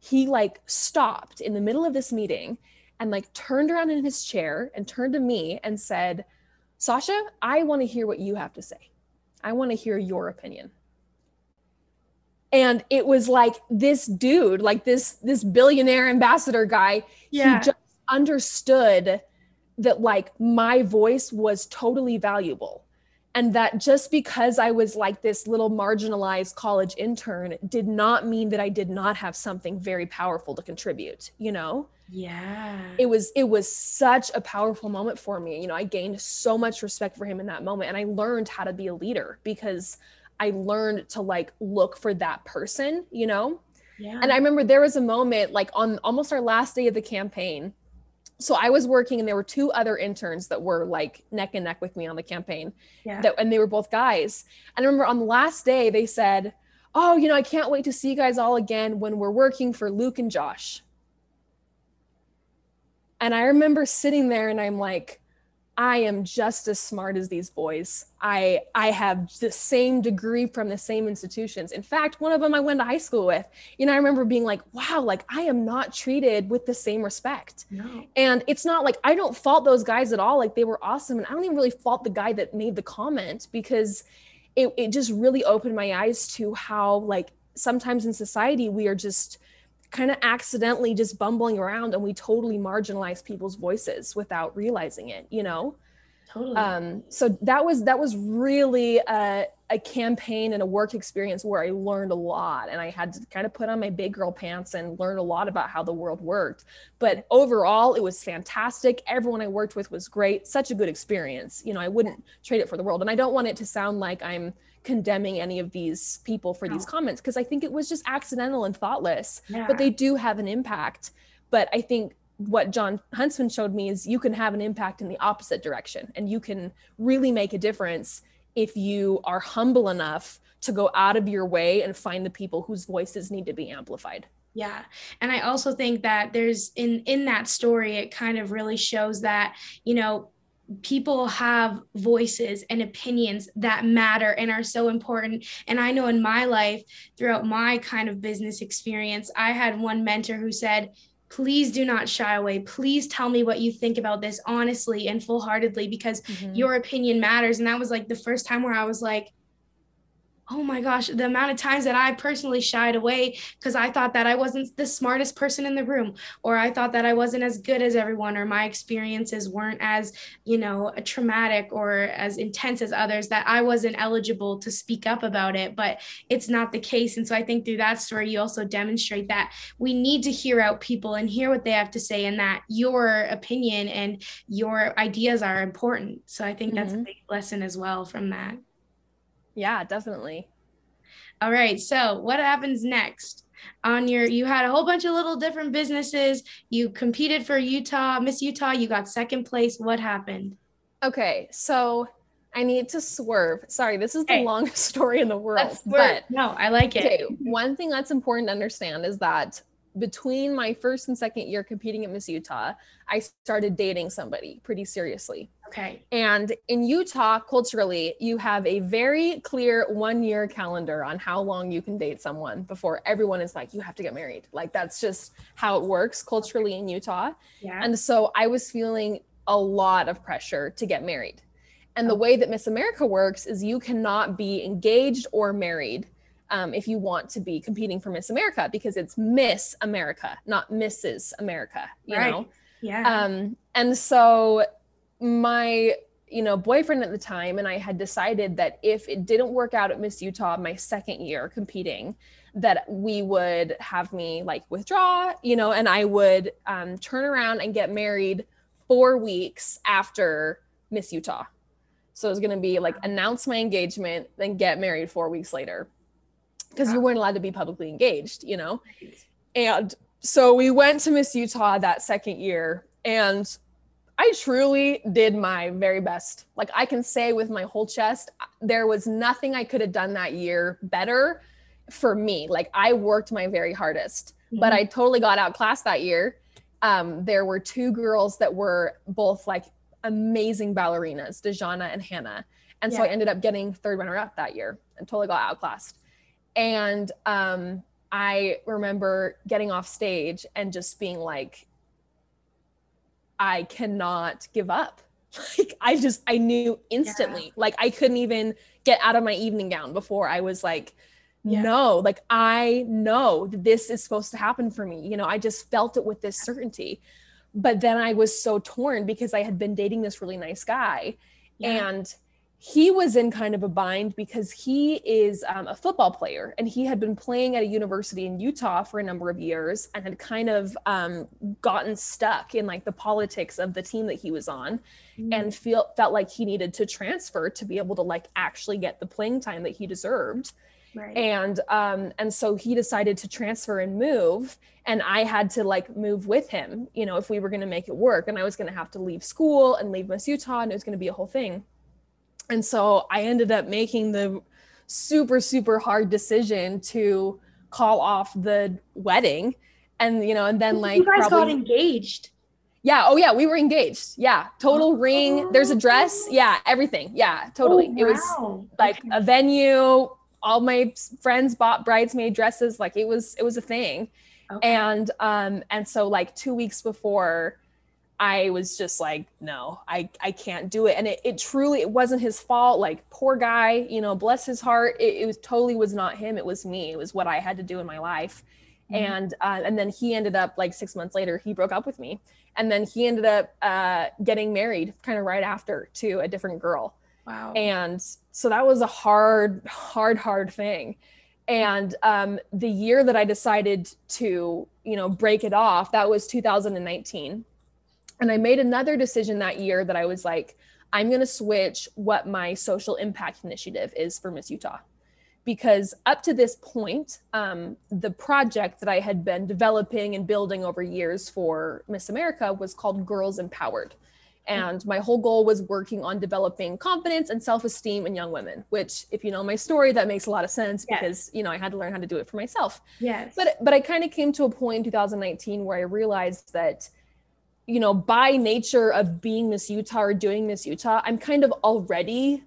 He like stopped in the middle of this meeting and like turned around in his chair and turned to me and said, Sasha, I want to hear what you have to say. I want to hear your opinion. And it was like this dude, like this billionaire ambassador guy, he just understood that like my voice was totally valuable. And that just because I was like this little marginalized college intern did not mean that I did not have something very powerful to contribute, you know? Yeah. It was such a powerful moment for me. You know, I gained so much respect for him in that moment. And I learned how to be a leader because I learned to like look for that person, you know? Yeah. And I remember there was a moment like on almost our last day of the campaign. So I was working and there were two other interns that were like neck and neck with me on the campaign. Yeah. And they were both guys. And I remember on the last day they said, oh, you know, I can't wait to see you guys all again when we're working for Luke and Josh. And I remember sitting there and I'm like, I am just as smart as these boys. I have the same degree from the same institutions. In fact, one of them I went to high school with. I remember being like, wow, like I am not treated with the same respect. No. And it's not like I don't fault those guys at all. Like they were awesome. And I don't even really fault the guy that made the comment, because it just really opened my eyes to how like sometimes in society we are just kind of accidentally just bumbling around and we totally marginalize people's voices without realizing it, Totally. So that was really a campaign and a work experience where I learned a lot, and I had to kind of put on my big girl pants and learn a lot about how the world worked. But overall, it was fantastic. Everyone I worked with was great. Such a good experience. I wouldn't trade it for the world. And I don't want it to sound like I'm condemning any of these people for these comments, because I think it was just accidental and thoughtless, but they do have an impact. But I think what John Huntsman showed me is you can have an impact in the opposite direction, and you can really make a difference if you are humble enough to go out of your way and find the people whose voices need to be amplified. Yeah. And I also think that there's in that story, it kind of really shows that, people have voices and opinions that matter and are so important. And I know in my life, throughout my kind of business experience, I had one mentor who said, please do not shy away. Please tell me what you think about this honestly and full-heartedly, because your opinion matters. And that was like the first time where I was like, oh my gosh, the amount of times that I personally shied away because I thought that I wasn't the smartest person in the room, or I thought that I wasn't as good as everyone, or my experiences weren't as, traumatic or as intense as others, that I wasn't eligible to speak up about it. But it's not the case. And so I think through that story, you also demonstrate that we need to hear out people and hear what they have to say, and that your opinion and your ideas are important. So I think that's a big lesson as well from that. Yeah, definitely. All right. So what happens next? You had a whole bunch of little different businesses. You competed for Miss Utah. You got second place. What happened? Okay. So I need to swerve. Sorry, this is the longest story in the world. But no, I like it. Okay. One thing that's important to understand is that between my first and second year competing at Miss Utah, I started dating somebody pretty seriously. Okay. And in Utah, culturally, you have a very clear 1-year calendar on how long you can date someone before everyone is like, you have to get married. Like, that's just how it works culturally in Utah. Yeah. And so I was feeling a lot of pressure to get married. And the way that Miss America works is you cannot be engaged or married if you want to be competing for Miss America, because it's Miss America, not Mrs. America, you know? Yeah. And so my, boyfriend at the time and I had decided that if it didn't work out at Miss Utah, my second year competing, that we would have me like withdraw, and I would turn around and get married 4 weeks after Miss Utah. So it was going to be like announce my engagement, then get married 4 weeks later, because you weren't allowed to be publicly engaged, And so we went to Miss Utah that second year, and I truly did my very best. Like, I can say with my whole chest, there was nothing I could have done that year better for me. Like, I worked my very hardest, but I totally got outclassed that year. There were 2 girls that were both like amazing ballerinas, Dejana and Hannah. And so I ended up getting 3rd runner-up that year and totally got outclassed. And I remember getting off stage and just being like, I cannot give up. Like, I knew instantly, like I couldn't even get out of my evening gown before I was like, no, like I know that this is supposed to happen for me. I just felt it with this certainty. But then I was so torn because I had been dating this really nice guy, and he was in kind of a bind because he is a football player, and he had been playing at a university in Utah for a number of years and had kind of gotten stuck in like the politics of the team that he was on, and felt like he needed to transfer to be able to like actually get the playing time that he deserved. Right. And so he decided to transfer and move, and I had to like move with him, if we were going to make it work, and I was going to have to leave school and leave Miss Utah, and it was going to be a whole thing. And so I ended up making the super, super hard decision to call off the wedding. And, and then like, you guys got engaged. Yeah. Oh yeah. We were engaged. Yeah. Total ring. There's a dress. Oh. Yeah. Everything. Yeah, totally. Oh, It was wow. like Okay. a venue. All my friends bought bridesmaid dresses. Like it was a thing. Okay. And so like 2 weeks before, I was just like, no, I can't do it. And it truly, it wasn't his fault. Like, poor guy, you know, bless his heart. It was totally was not him. It was me. It was what I had to do in my life. Mhm. And then he ended up, like 6 months later, he broke up with me. And then he ended up getting married kind of right after to a different girl. Wow. And so that was a hard thing. And the year that I decided to, you know, break it off, that was 2019. And I made another decision that year that I was like, I'm going to switch what my social impact initiative is for Miss Utah. Because up to this point, the project that I had been developing and building over years for Miss America was called Girls Empowered. And my whole goal was working on developing confidence and self-esteem in young women, which, if you know my story, that makes a lot of sense because, you know, I had to learn how to do it for myself. Yes. But I kind of came to a point in 2019 where I realized that, you know, by nature of being Miss Utah or doing Miss Utah, I'm kind of already,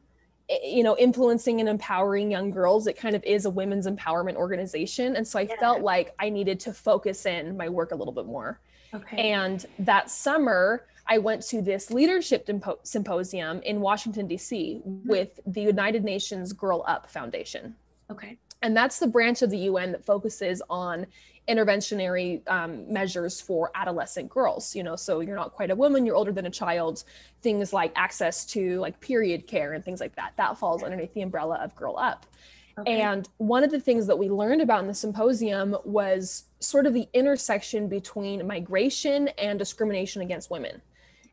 you know, influencing and empowering young girls. It kind of is a women's empowerment organization. And so I felt like I needed to focus in my work a little bit more. Okay. And that summer, I went to this leadership symposium in Washington, D.C. with the United Nations Girl Up Foundation. Okay. And that's the branch of the UN that focuses on interventionary measures for adolescent girls. You know, so you're not quite a woman, you're older than a child. Things like access to like period care and things like that, that falls underneath the umbrella of Girl Up. Okay. And one of the things that we learned about in the symposium was sort of the intersection between migration and discrimination against women,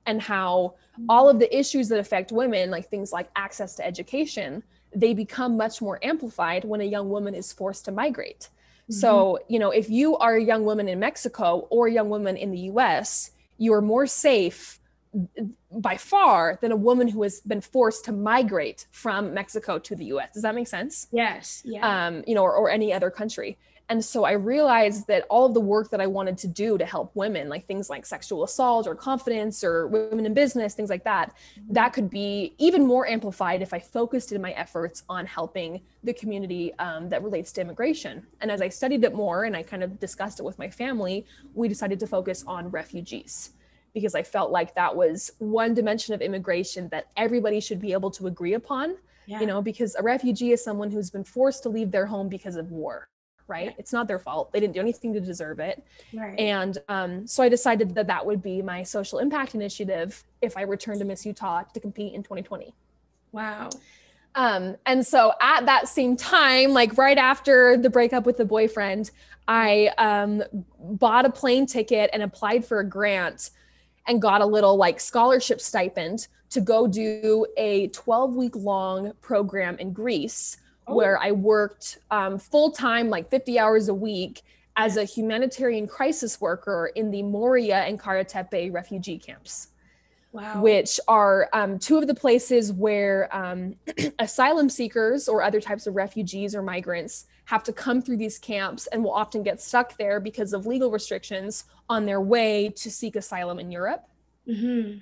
and how all of the issues that affect women, like things like access to education, they become much more amplified when a young woman is forced to migrate. Mm-hmm. So, you know, if you are a young woman in Mexico or a young woman in the US, you are more safe by far than a woman who has been forced to migrate from Mexico to the US. Does that make sense? Yes. Yeah. You know, or any other country. And so I realized that all of the work that I wanted to do to help women, like things like sexual assault or confidence or women in business, things like that, that could be even more amplified if I focused in my efforts on helping the community that relates to immigration. And as I studied it more and I kind of discussed it with my family, we decided to focus on refugees, because I felt like that was one dimension of immigration that everybody should be able to agree upon, you know, because a refugee is someone who's been forced to leave their home because of war. Right? Yeah. It's not their fault. They didn't do anything to deserve it. Right. And so I decided that that would be my social impact initiative if I returned to Miss Utah to compete in 2020. Wow. And so at that same time, like right after the breakup with the boyfriend, I bought a plane ticket and applied for a grant and got a little like scholarship stipend to go do a 12-week long program in Greece, where I worked full-time, like 50 hours a week as a humanitarian crisis worker in the Moria and Karatepe refugee camps. Wow. Which are two of the places where asylum seekers or other types of refugees or migrants have to come through these camps and will often get stuck there because of legal restrictions on their way to seek asylum in Europe. Mm-hmm.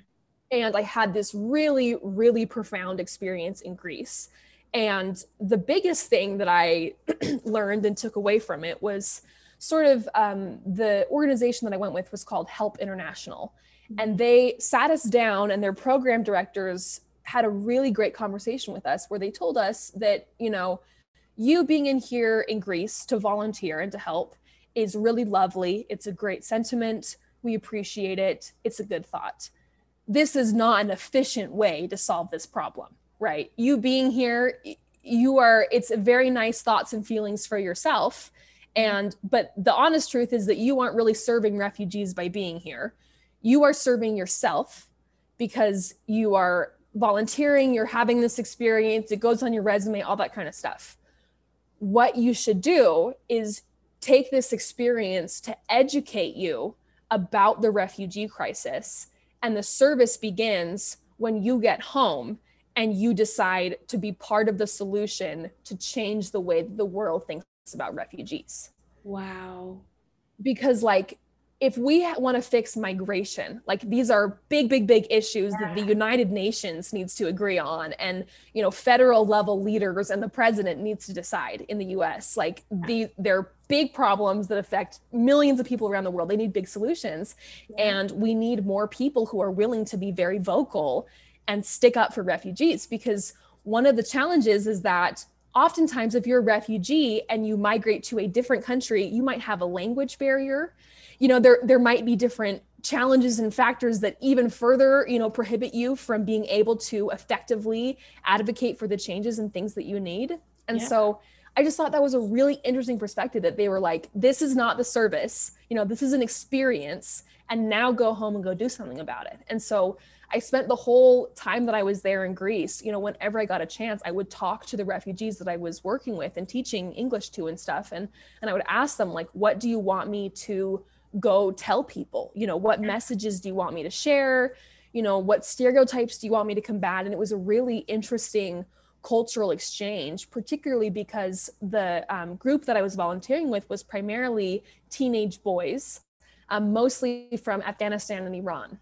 And I had this really, really profound experience in Greece. And the biggest thing that I learned and took away from it was sort of the organization that I went with was called Help International. And they sat us down and their program directors had a really great conversation with us where they told us that, you know, you being in here in Greece to volunteer and to help is really lovely. It's a great sentiment. We appreciate it. It's a good thought. This is not an efficient way to solve this problem. Right. You being here, it's very nice thoughts and feelings for yourself. But the honest truth is that you aren't really serving refugees by being here. You are serving yourself because you are volunteering, you're having this experience, it goes on your resume, all that kind of stuff. What you should do is take this experience to educate you about the refugee crisis. And the service begins when you get home and you decide to be part of the solution to change the way the world thinks about refugees. Wow. Because like if we want to fix migration, like these are big, big, big issues that the United Nations needs to agree on, and federal level leaders and the president needs to decide in the US. Like they're big problems that affect millions of people around the world. They need big solutions, and we need more people who are willing to be very vocal and stick up for refugees, because one of the challenges is that oftentimes if you're a refugee and you migrate to a different country, you might have a language barrier. There might be different challenges and factors that even further, prohibit you from being able to effectively advocate for the changes and things that you need. And so I just thought that was a really interesting perspective, that they were like, this is not the service, this is an experience, and now go home and go do something about it. And so I spent the whole time that I was there in Greece, whenever I got a chance, I would talk to the refugees that I was working with and teaching English to and stuff. And I would ask them, like, what do you want me to go tell people? What messages do you want me to share? What stereotypes do you want me to combat? And it was a really interesting cultural exchange, particularly because the group that I was volunteering with was primarily teenage boys, mostly from Afghanistan and Iran.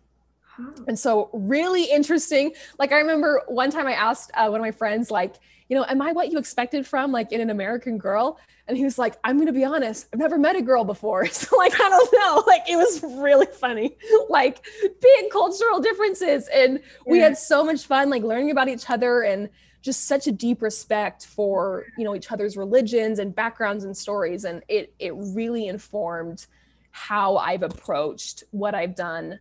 And so really interesting. Like, I remember one time I asked one of my friends, like, am I what you expected from, like, in An American Girl? And he was like, I'm going to be honest, I've never met a girl before. So, like, I don't know. Like, it was really funny, like, big cultural differences. And we had so much fun, like, learning about each other, and just such a deep respect for, each other's religions and backgrounds and stories. And it really informed how I've approached what I've done,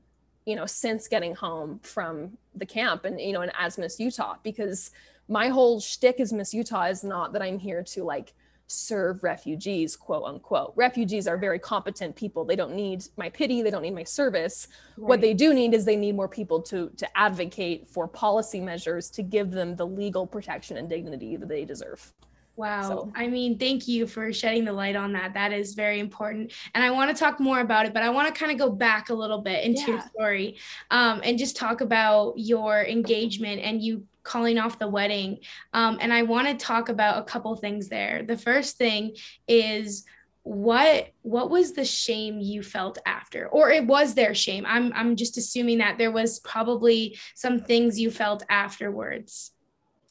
since getting home from the camp and, and as Miss Utah, because my whole shtick as Miss Utah is not that I'm here to, like, serve refugees, quote unquote. Refugees are very competent people. They don't need my pity. They don't need my service. Right. What they do need is they need more people to advocate for policy measures to give them the legal protection and dignity that they deserve. Wow. So, I mean, thank you for shedding the light on that. That is very important. And I want to talk more about it, but I want to kind of go back a little bit into your story, and just talk about your engagement and you calling off the wedding. And I want to talk about a couple things there. The first thing is, what was the shame you felt after, or it was there shame? I'm just assuming that there was probably some things you felt afterwards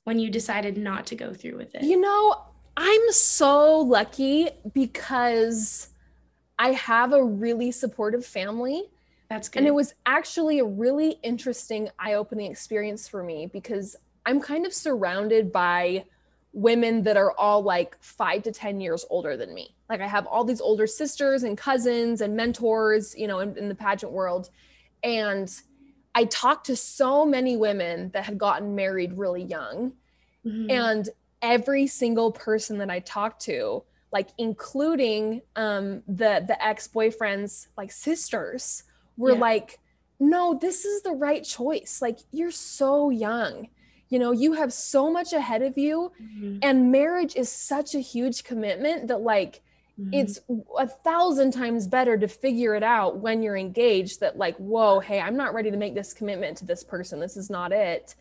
when you decided not to go through with it. I'm so lucky because I have a really supportive family. That's good. And it was actually a really interesting, eye-opening experience for me, because I'm kind of surrounded by women that are all like 5 to 10 years older than me. Like, I have all these older sisters and cousins and mentors, in the pageant world. And I talked to so many women that had gotten married really young. Mm-hmm. And every single person that I talked to, like, including the ex-boyfriend's, like, sisters, were like, no, this is the right choice. Like, you're so young, you have so much ahead of you. Mm-hmm. And marriage is such a huge commitment that, like, it's 1,000 times better to figure it out when you're engaged, that, like, whoa, hey, I'm not ready to make this commitment to this person. This is not it.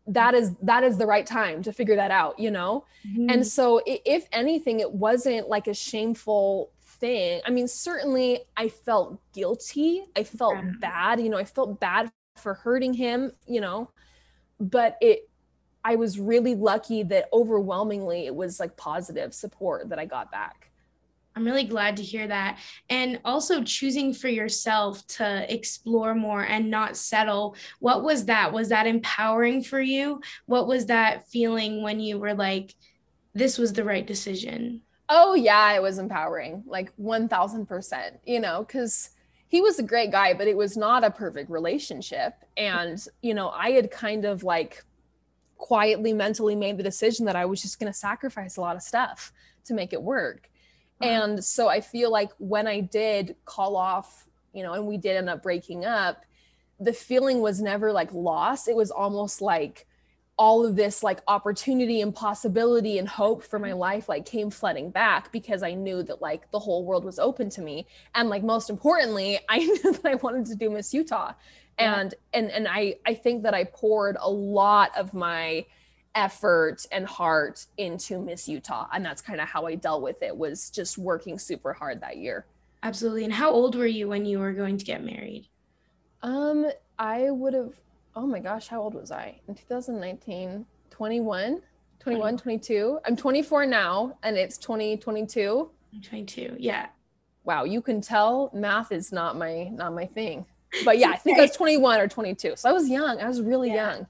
That is the right time to figure that out, Mm-hmm. And so if anything, it wasn't like a shameful thing. I mean, certainly I felt guilty. I felt bad, I felt bad for hurting him, but I was really lucky that overwhelmingly it was, like, positive support that I got back. I'm really glad to hear that. And also choosing for yourself to explore more and not settle. What was that? Was that empowering for you? What was that feeling when you were like, this was the right decision? Oh yeah, it was empowering, like 1,000%, because he was a great guy, but it was not a perfect relationship. And, I had kind of, like, quietly mentally made the decision that I was just going to sacrifice a lot of stuff to make it work. And so I feel like when I did call off, and we did end up breaking up, the feeling was never, like, lost. It was almost like all of this, like, opportunity and possibility and hope for my life, like, came flooding back, because I knew that, like, the whole world was open to me. And, like, most importantly, I knew that I wanted to do Miss Utah. And I think that I poured a lot of my effort and heart into Miss Utah. And that's kind of how I dealt with it, was just working super hard that year. Absolutely. And how old were you when you were going to get married? I would have, oh my gosh, how old was I in 2019? 21, 21, 22. I'm 24 now and it's 2022. 22. Yeah. Wow, you can tell math is not my thing. But yeah, I think I was 21 or 22. So I was young. I was really young,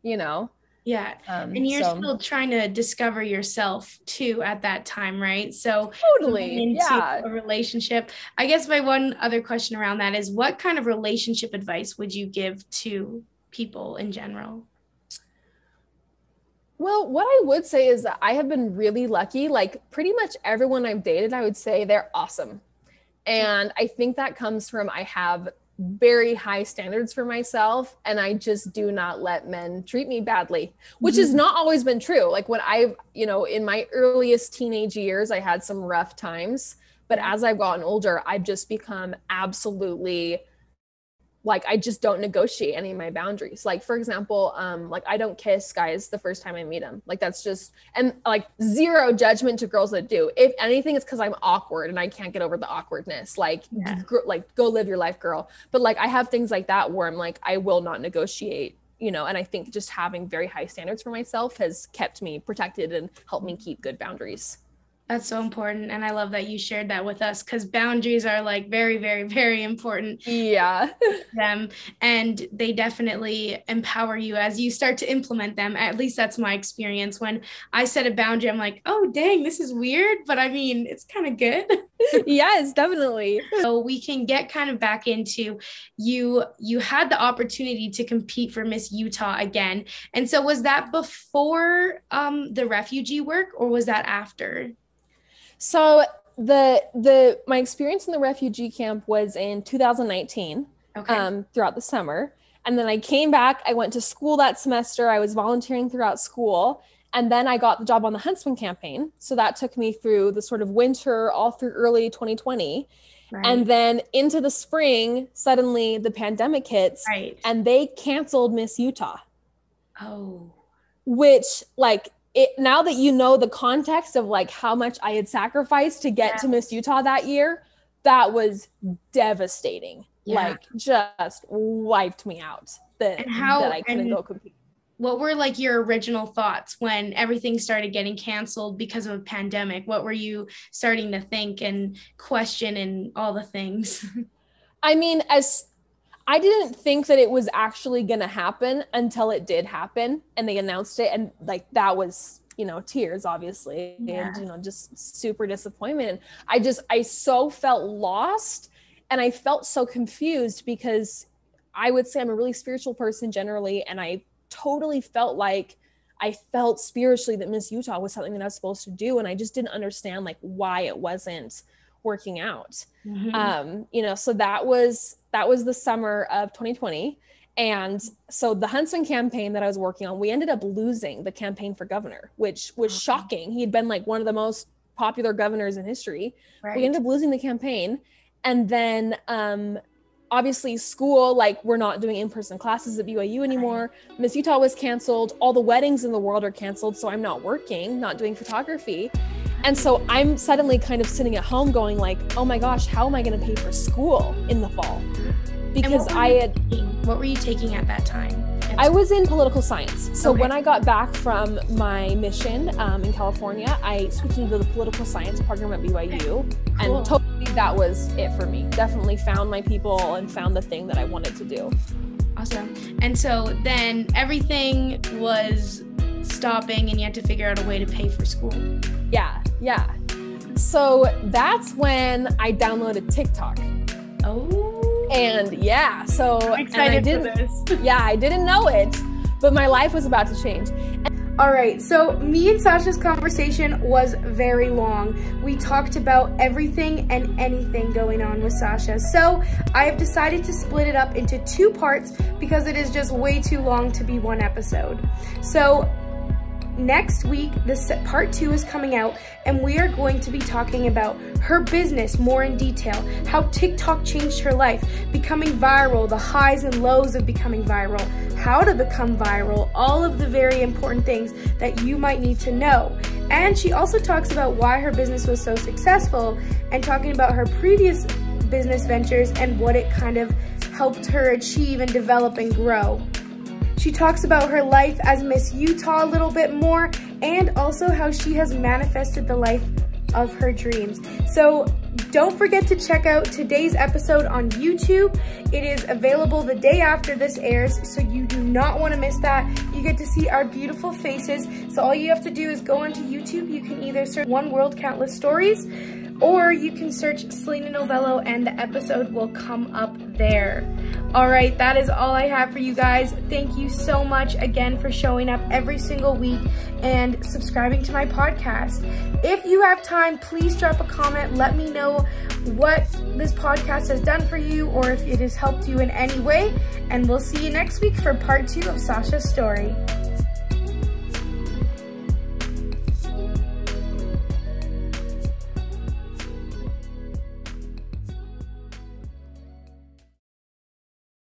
you know. Yeah. And you're still trying to discover yourself too at that time, right? So totally into a relationship. I guess my one other question around that is, what kind of relationship advice would you give to people in general? Well, what I would say is that I have been really lucky. Like pretty much everyone I've dated, I would say they're awesome. And I think that comes from, I have very high standards for myself and I just do not let men treat me badly, which has not always been true. Like when I've, you know, in my earliest teenage years, I had some rough times, but as I've gotten older, I've just become absolutely like, I just don't negotiate any of my boundaries. Like, for example, like I don't kiss guys the first time I meet them. Like that's just, and like zero judgment to girls that do. If anything, it's because I'm awkward and I can't get over the awkwardness. Like, like go live your life, girl. But like, I have things like that where I'm like, I will not negotiate, you know, and I think just having very high standards for myself has kept me protected and helped me keep good boundaries. That's so important. And I love that you shared that with us, because boundaries are like very, very, very important. Yeah. Them. And they definitely empower you as you start to implement them. At least that's my experience. When I set a boundary, I'm like, oh, dang, this is weird. But I mean, it's kind of good. Yes, definitely. So we can get kind of back into you had the opportunity to compete for Miss Utah again. And so was that before the refugee work, or was that after? So my experience in the refugee camp was in 2019, throughout the summer. And then I came back, I went to school that semester. I was volunteering throughout school. And then I got the job on the Huntsman campaign. So that took me through the sort of winter, all through early 2020. Right. And then into the spring, suddenly the pandemic hits, and they canceled Miss Utah. Oh. Which, like, now that you know the context of like how much I had sacrificed to get to Miss Utah that year, that was devastating. Like just wiped me out that I couldn't go compete. What were like your original thoughts when everything started getting canceled because of a pandemic? What were you starting to think and question and all the things? I mean, I didn't think that it was actually going to happen until it did happen and they announced it. And like, that was, you know, tears, obviously, and, you know, just super disappointment. I so felt lost and I felt so confused because I would say I'm a really spiritual person generally. And I totally felt like I felt spiritually that Miss Utah was something that I was supposed to do. And I just didn't understand like why it wasn't working out. You know, so that was the summer of 2020. And so the Huntsman campaign that I was working on, we ended up losing the campaign for governor, which was shocking. He had been like one of the most popular governors in history. We ended up losing the campaign. And then obviously school, like we're not doing in-person classes at BYU anymore. Miss Utah was canceled. All the weddings in the world are canceled. So I'm not working, not doing photography. And so I'm suddenly kind of sitting at home going like, oh my gosh, how am I going to pay for school in the fall? Because what were you taking at that time? I was in political science. So when I got back from my mission in California, I switched into the political science program at BYU. And totally that was it for me. Definitely found my people and found the thing that I wanted to do. Awesome. And so then everything was stopping and you had to figure out a way to pay for school. Yeah. So that's when I downloaded TikTok. Oh. And so I'm excited for this. I didn't know it, but my life was about to change. All right, so me and Sasha's conversation was very long. We talked about everything and anything going on with Sasha. So I have decided to split it up into 2 parts because it is just way too long to be one episode. So next week, part 2 is coming out, and we are going to be talking about her business more in detail, how TikTok changed her life, becoming viral, the highs and lows of becoming viral, how to become viral, all of the very important things that you might need to know. And she also talks about why her business was so successful and talking about her previous business ventures and what it kind of helped her achieve and develop and grow. She talks about her life as Miss Utah a little bit more, and also how she has manifested the life of her dreams. So don't forget to check out today's episode on YouTube. It is available the day after this airs, so you do not want to miss that. You get to see our beautiful faces. So all you have to do is go onto YouTube. You can either search One World Countless Stories, or you can search Selena Novello and the episode will come up there. All right, that is all I have for you guys. Thank you so much again for showing up every single week and subscribing to my podcast. If you have time, please drop a comment. Let me know what this podcast has done for you or if it has helped you in any way. And we'll see you next week for part 2 of Sasha's story.